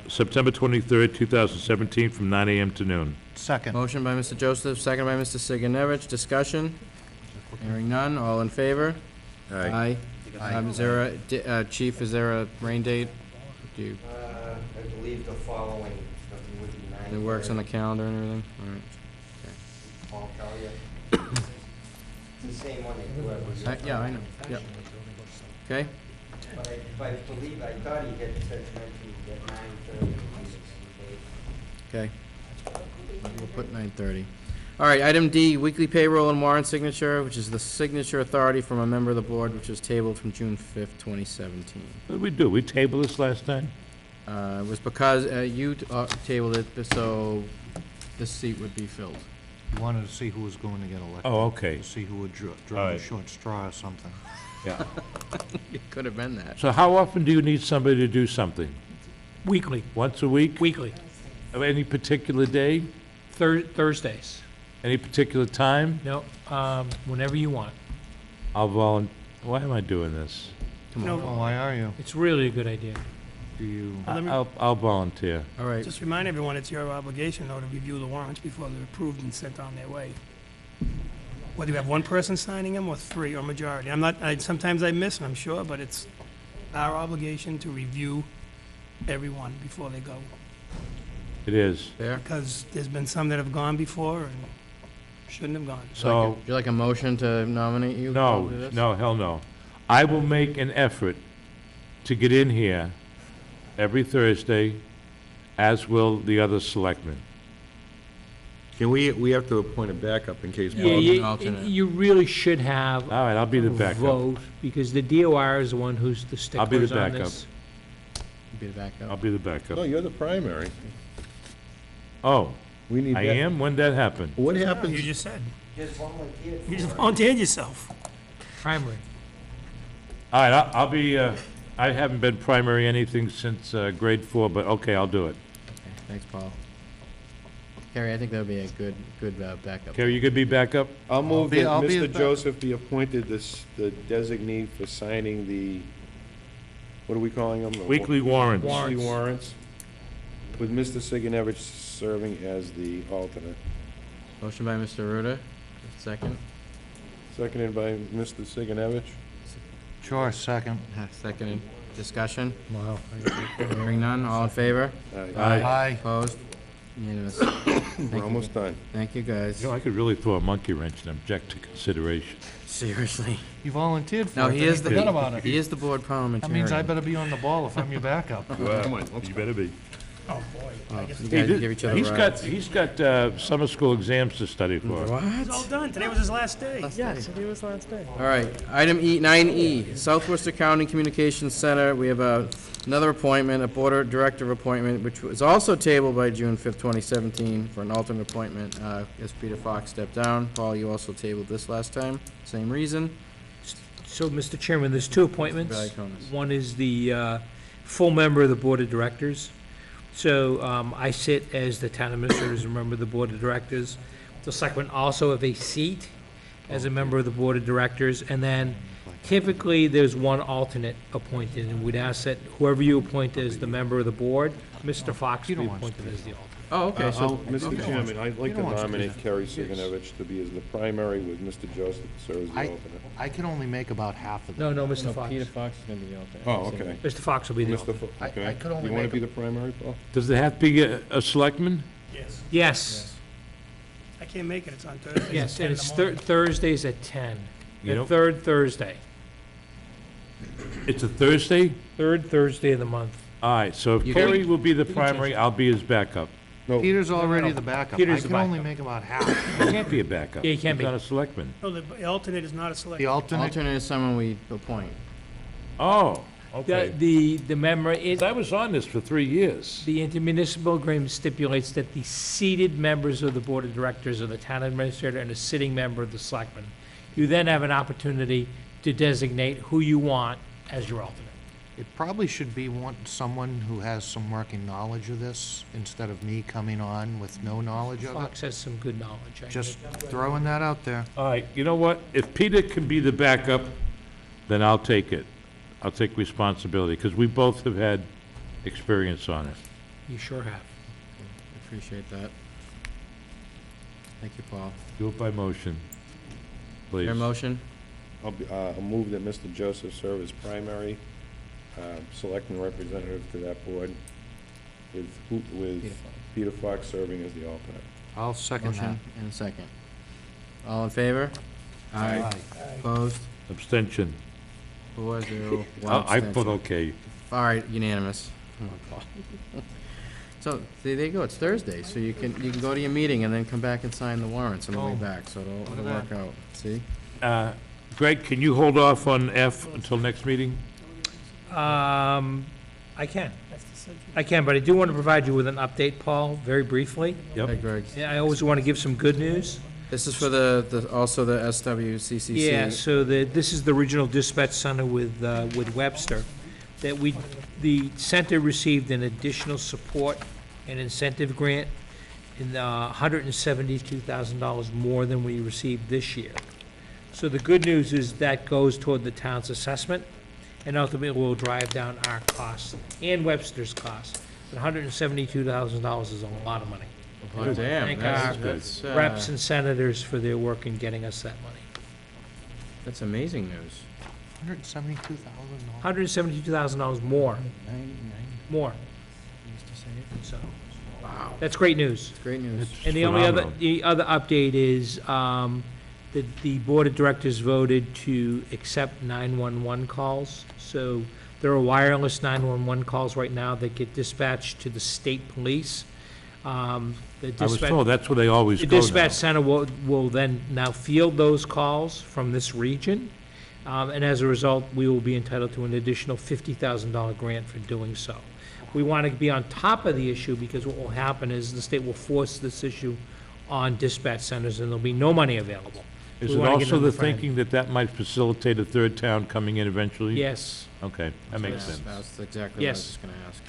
September 23rd, 2017, from 9 a.m. to noon. Second. Motion by Mr. Joseph, second by Mr. Sigenovich. Discussion? Hearing none. All in favor? Aye. Is there Chief, is there a rain date? Do you, I believe the following, would be 9. it works on the calendar and everything? All right. Paul Collier. It's the same one they do every year. Yeah, I know, yep. Okay, But I believe, I thought he had said mentioned at 9:30. okay. We'll put 9:30. All right, item D, weekly payroll and warrant signature, which is the signature authority from a member of the board, which was tabled from June 5th, 2017. What did we do? We tabled this last time? It was because you tabled it, so this seat would be filled. You wanted to see who was going to get elected. Oh, okay. To see who would draw All the right. short straw or something. Yeah. It could have been that. So how often do you need somebody to do something? Weekly, Once a week? weekly, Of any particular day? Thursdays. Any particular time? No, whenever you want. Why am I doing this? Come on. Well, why are you? It's really a good idea. Do you? Let me- I'll volunteer. All right. Just remind everyone, it's your obligation, though, to review the warrants before they're approved and sent on their way. Whether you have one person signing them or three or majority. Sometimes I miss, I'm sure, but it's our obligation to review everyone before they go. It is. There. Because there's been some that have gone before and shouldn't have gone. So, Would you like a motion to nominate you? no, to do this? no, hell no. I will make an effort to get in here every Thursday, as will the other selectmen. Can we have to appoint a backup in case Yeah, Paul... an alternate. you really should have All right, I'll be the a backup. vote, because the DOR is the one who's the I'll be the sticklers on backup. this. Be the backup. I'll be the backup. No, you're the primary. Oh, We need I that. am? When did that happen? What You happens? just said. Just volunteered. You just volunteered yourself. Primary. All right, I'll be, I haven't been primary anything since grade 4, but okay, I'll do it. Okay, thanks, Paul. Carrie, I think that would be a good backup. Carrie, you could be backup? I'll move that I'll be Mr. the back- Joseph be appointed the designee for signing the, what are we calling them? The Weekly warrants. Weekly warrants, with Mr. Sigenovich serving as the alternate. Motion by Mr. Ruda, second. Seconded by Mr. Sigenovich. Sure, second. Seconded. Discussion? Wow. Hearing none, all in favor? Aye. Opposed? Unanimous. We're almost done. Thank you, guys. You know, I could really throw a monkey wrench and object to consideration. Seriously. You volunteered for No, it, he then is you the, forgot about it. he is the board That parliamentarian. means I better be on the ball if I'm your backup. Come on, You better be. Oh, boy. I guess You guys give each other rides. He's got summer school exams to study for. it's all done. Today was his last day. Yes, it was last day. All right, item 9E, Southwestern County Communications Center. We have another appointment, a board director appointment, which was also tabled by June 5th, 2017, for an alternate appointment, as Peter Fox stepped down. Paul, you also tabled this last time, same reason. So, Mr. Chairman, there's two appointments. Valiakonis. One is the full member of the Board of Directors. So I sit as the town administrator, as a member of the Board of Directors. The selectmen also have a seat as a member of the Board of Directors. And then typically, there's one alternate appointed, and we'd ask that whoever you appoint as the member of the board, Mr. Fox be appointed as the alternate. Oh, okay, so, Mr. Chairman, I'd like You to don't want to do nominate that. Kerry Sigenovich to be as the primary with Mr. Joseph to serve as the alternate. I can only make about half of them. No, Mr. Fox. Peter Fox is going to be the alternate. Oh, okay. Mr. Fox will be the Mr. alternate. Okay. I could only You want make to be the primary, Paul? Does it have to be a selectman? Yes. Yes, I can't make it. It's on Thursday. yes, and it's Thursdays at 10. You The know- third Thursday. It's a Thursday? Third Thursday of the month. All right, so if You Kerry can- will be the primary, I'll be his backup. No. Peter's already the backup. Peter's I the can only backup. make about half. He can't be a backup. Yeah, he can't He's be. not a selectman. No, the alternate is not a select. The alternate, Alternate is someone we appoint. Oh, okay. The member, it, I was on this for 3 years. the intermunicipal agreement stipulates that the seated members of the Board of Directors are the town administrator and a sitting member of the selectmen. You then have an opportunity to designate who you want as your alternate. it probably should be someone who has some working knowledge of this, instead of me coming on with no knowledge of it. Fox has some good knowledge. I Just think. throwing that out there. All right, you know what? If Peter can be the backup, then I'll take it. I'll take responsibility, because we both have had experience on it. You sure have. Appreciate that. Thank you, Paul. Do it by motion, please. Your motion? I'll move that Mr. Joseph serve as primary selecting representative to that board, with Peter Fox serving as the alternate. I'll second that. Motion and a second. All in favor? Aye. Opposed? Abstention. 4-0, one I abstention. put okay. All right, unanimous. So, there you go, it's Thursday, so you can go to your meeting and then come back and sign the warrants on the way back, so it'll work out, see? Greg, can you hold off on F until next meeting? I can. I can, but I do want to provide you with an update, Paul, very briefly. Yep. Hey, Greg. Yeah, I always want to give some good news. This is for also the SWCCC. Yeah, so this is the Regional Dispatch Center with Webster, that the center received an additional support and incentive grant in $172,000 more than we received this year. So the good news is that goes toward the town's assessment, and ultimately will drive down our costs and Webster's costs. But $172,000 is a lot of money. Oh, damn, Thank that's our reps and senators for their work in getting us that money. That's amazing news. $172,000 more. More. So, Wow. that's great news. It's great news. And the other update is, that the Board of Directors voted to accept 911 calls. So there are wireless 911 calls right now that get dispatched to the state police. I was told that's where they always The go now. dispatch center will then now field those calls from this region. And as a result, we will be entitled to an additional $50,000 grant for doing so. We want to be on top of the issue, because what will happen is the state will force this issue on dispatch centers, and there'll be no money available. Is We it wanna get also in the front of it. thinking that might facilitate a third town coming in eventually? Yes. Okay, that makes sense. That's exactly what I was Yes. just gonna ask.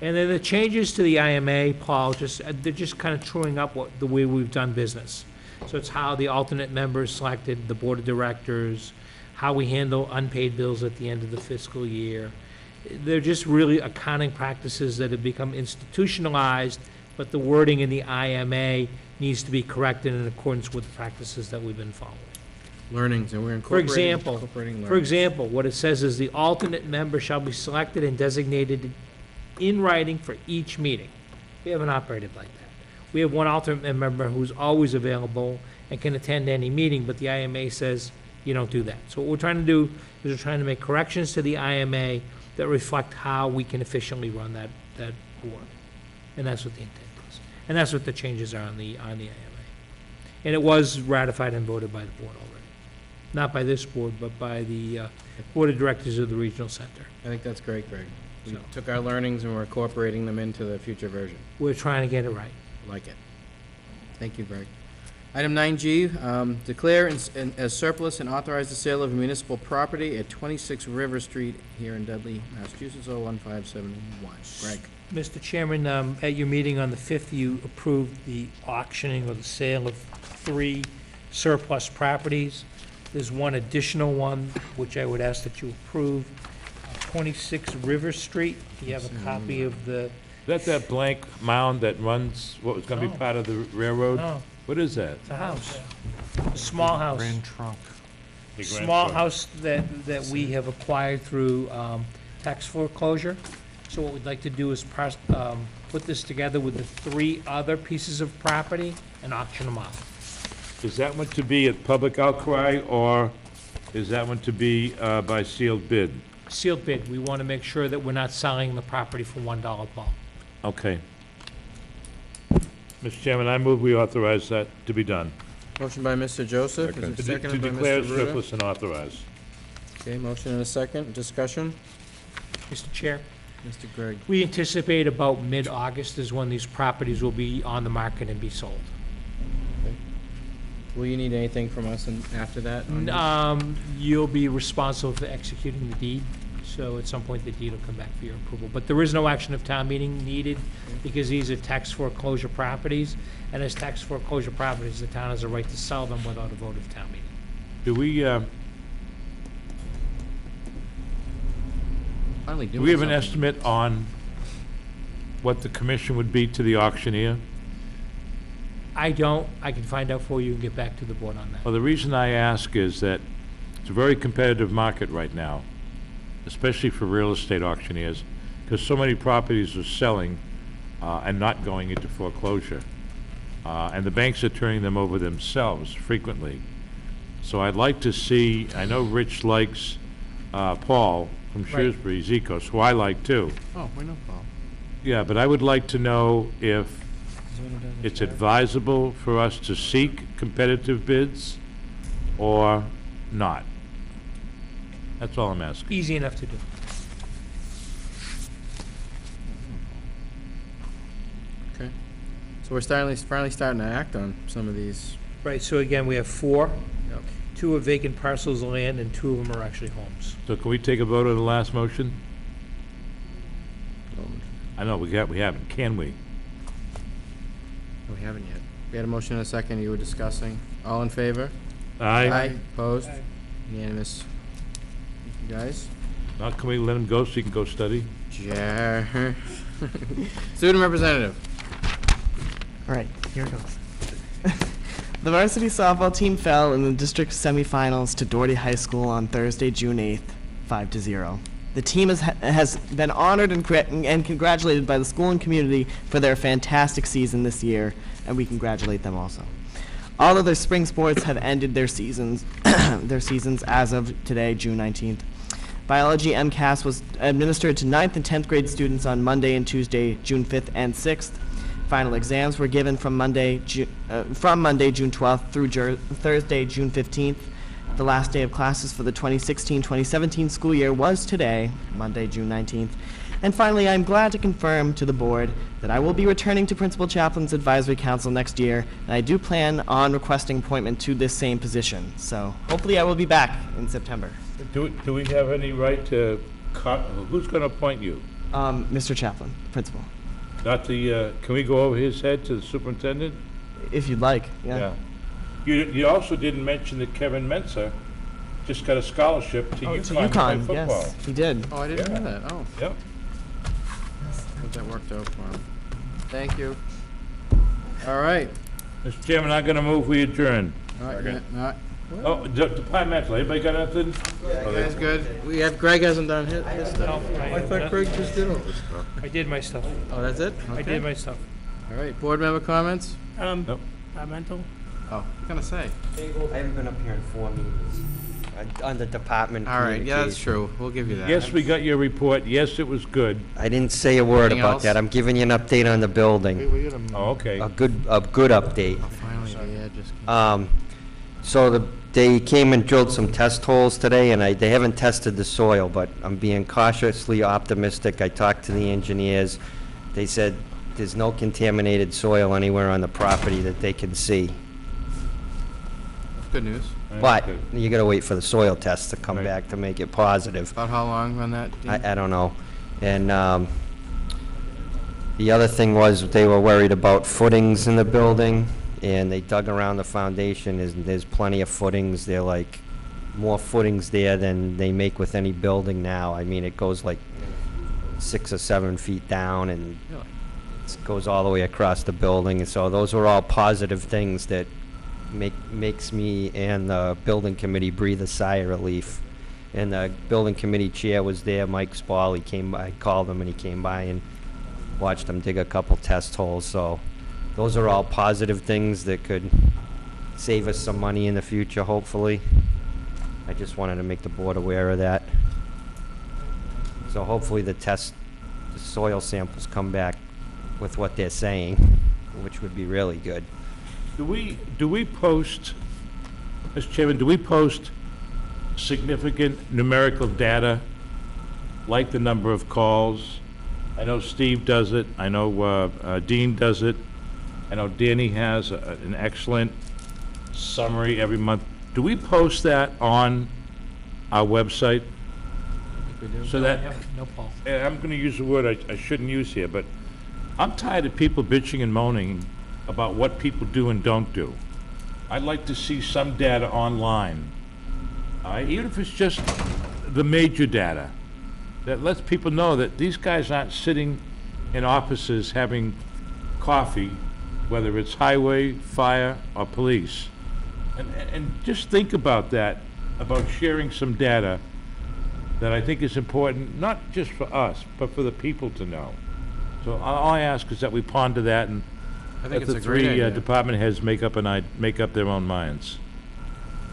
And then the changes to the IMA, Paul, they're just kind of truing up the way we've done business. So it's how the alternate members selected, the board of directors, how we handle unpaid bills at the end of the fiscal year. They're just really accounting practices that have become institutionalized, but the wording in the IMA needs to be corrected in accordance with the practices that we've been following. Learnings, and we're For incorporating example, what it says is the alternate member shall be selected and designated in writing for each meeting. We haven't operated like that. We have one alternate member who's always available and can attend any meeting, but the IMA says you don't do that. So what we're trying to do is we're trying to make corrections to the IMA that reflect how we can efficiently run that board. And that's what the intent is. And that's what the changes are on the IMA. And it was ratified and voted by the board already. Not by this board, but by the board of directors of the regional center. I think that's great, Greg. We So- took our learnings and we're incorporating them into the future version. We're trying to get it right. Like it. Thank you, Greg. Item 9G, declare as surplus and authorize the sale of municipal property at 26 River Street here in Dudley, Massachusetts, 01571. Greg. Mr. Chairman, at your meeting on the 5th, you approved the auctioning or the sale of 3 surplus properties. There's one additional one, which I would ask that you approve, 26 River Street. You have a copy of the... Is that blank mound that runs, what was gonna be No. part of the railroad? No. What is that? It's a house, a small house. Grand trunk. The grand Small trunk. house that we have acquired through tax foreclosure. So what we'd like to do is put this together with the 3 other pieces of property and auction them off. Is that one to be at public outcry, or is that one to be by sealed bid? Sealed bid, we want to make sure that we're not selling the property for $1, Paul. Okay. Mr. Chairman, I move we authorize that to be done. Motion by Mr. Joseph. Is it To seconded by declare Mr. Ruda? surplus and authorize. Okay, motion and a second. Discussion? Mr. Chair, Mr. Greg. we anticipate about mid-August is when these properties will be on the market and be sold. Will you need anything from us after that? You'll be responsible for executing the deed, so at some point the deed will come back for your approval. But there is no action of town meeting needed, because these are tax foreclosure properties, and as tax foreclosure properties, the town has a right to sell them without a vote of town meeting. Do we, Finally do doing we have an something. estimate on what the commission would be to the auctioneer? I don't, I can find out for you and get back to the board on that. Well, the reason I ask is that It's a very competitive market right now, especially for real estate auctioneers, because so many properties are selling and not going into foreclosure. And the banks are turning them over themselves frequently. So I'd like to see, I know Rich likes Paul from Right. Shrewsbury, Zikos, who I like too. Oh, we know Paul. Yeah, but I would like to know if it's advisable for us to seek competitive bids or not. That's all I'm asking. Easy enough to do. Okay. So we're finally starting to act on some of these. Right, so again, we have 4. Yep. 2 are vacant parcels of land, and 2 of them are actually homes. So can we take a vote on the last motion? I know, we haven't, can we? We haven't yet. We had a motion and a second, you were discussing. All in favor? Aye. Opposed? Unanimous. You guys? Now can we let him go so he can go study? Sure. Student representative. All right, here it goes. The varsity softball team fell in the district semifinals to Doherty High School on Thursday, June 8th, 5-0. The team has been honored and congratulated by the school and community for their fantastic season this year, and we congratulate them also. All of their spring sports have ended their seasons as of today, June 19th. Biology MCAS was administered to 9th and 10th grade students on Monday and Tuesday, June 5th and 6th. Final exams were given from Monday, June 12th through Thursday, June 15th. The last day of classes for the 2016-2017 school year was today, Monday, June 19th. And finally, I'm glad to confirm to the board that I will be returning to Principal Chaplain's Advisory Council next year, and I do plan on requesting appointment to this same position. So hopefully I will be back in September. Do we have any right to, who's going to appoint you? Mr. Chaplain, principal. Not the, can we go over his head to the superintendent? If you'd like, yeah. You also didn't mention that Kevin Mensa just got a scholarship to UConn to play football. Yes, he did. Oh, I didn't know that. Oh. Yep. Hope that worked out for him. Thank you. All right. Mr. Chairman, I'm going to move we adjourn. All right. Oh, departmental, anybody got anything? That's good. We have, Greg hasn't done his stuff. I thought Greg just did all this stuff. I did my stuff. Oh, that's it? I Okay. did my stuff. All right, board member comments? Nope. Mental. Oh, what can I say? I haven't been up here in 4 meetings on the department All right, yeah, that's communication. true. We'll give you that. Yes, we got your report. Yes, it was good. I didn't say a word Anything about else? that. I'm giving you an update on the building. Oh, okay. A good update. Finally, yeah, just. So they came and drilled some test holes today, and they haven't tested the soil, but I'm being cautiously optimistic. I talked to the engineers. They said there's no contaminated soil anywhere on the property that they can see. Good news. But you gotta wait for the soil test to come back to make it positive. About how long on that? Dean? I don't know. And the other thing was they were worried about footings in the building, and they dug around the foundation. There's plenty of footings. They're like more footings there than they make with any building now. I mean, it goes like 6 or 7 feet down, and Really? it goes all the way across the building. And so those were all positive things that makes me and the building committee breathe a sigh of relief. And the building committee chair was there, Mike Spall. He came by, I called him, and he came by and watched them dig a couple test holes. So those are all positive things that could save us some money in the future, hopefully. I just wanted to make the board aware of that. So hopefully the soil samples come back with what they're saying, which would be really good. Do we post, Mr. Chairman, do we post significant numerical data, like the number of calls? I know Steve does it, I know Dean does it, I know Danny has an excellent summary every month. Do we post that on our website? We do. So that, No, Paul. and I'm gonna use a word I shouldn't use here, but I'm tired of people bitching and moaning about what people do and don't do. I'd like to see some data online, even if it's just the major data, that lets people know that these guys aren't sitting in offices having coffee, whether it's highway, fire, or police. And just think about that. about sharing some data that I think is important, not just for us, but for the people to know. So all I ask is that we ponder that and I think let it's the a great three idea. department heads make up their own minds.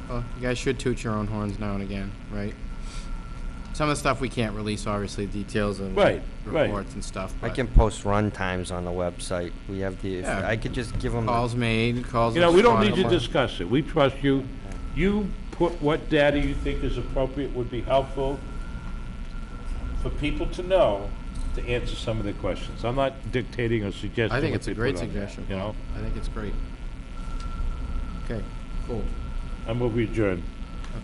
Well, you guys should toot your own horns now and again, right? Some of the stuff we can't release, obviously, details and Right. reports and stuff. I but can post run times on the website. We have the, Yeah. I could just give them. Calls made, calls. You know, we don't need to responded. discuss it. We trust you. You put what data you think is appropriate, would be helpful for people to know to answer some of their questions. I'm not dictating or suggesting. I think what it's a they great put on there, suggestion, you Paul. know? I think it's great. Okay, cool. I move we adjourn.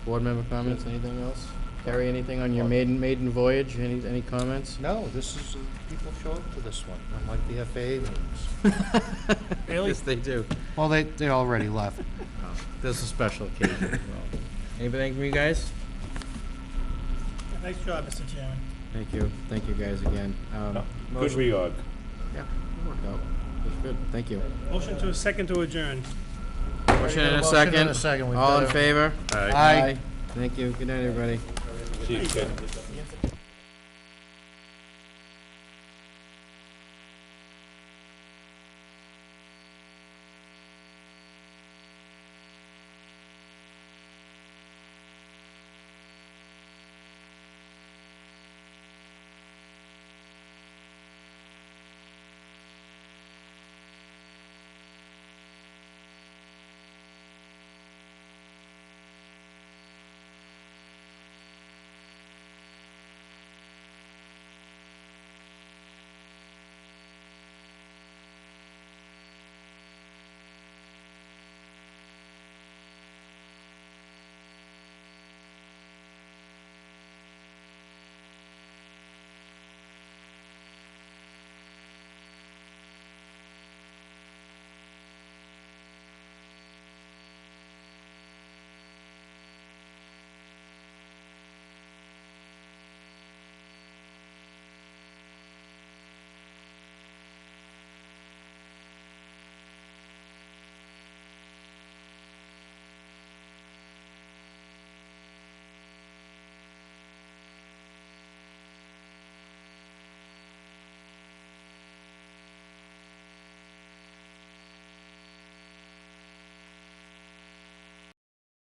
Board member comments, anything else? Harry, anything on your maiden voyage? Any comments? No, this is, people show up to this one, unlike the FAA meetings. Really? Yes, they do. Well, they already left. Oh, this is a special occasion. Well, anything from you guys? Nice job, Mr. Chairman. Thank you. Thank you guys again. Good Motion- reorg. Yeah, it worked out. It was good. Thank you. Motion to second to adjourn. Motion and a second. Second. All in favor? Aye. Thank you. Good night, everybody. See you, kid.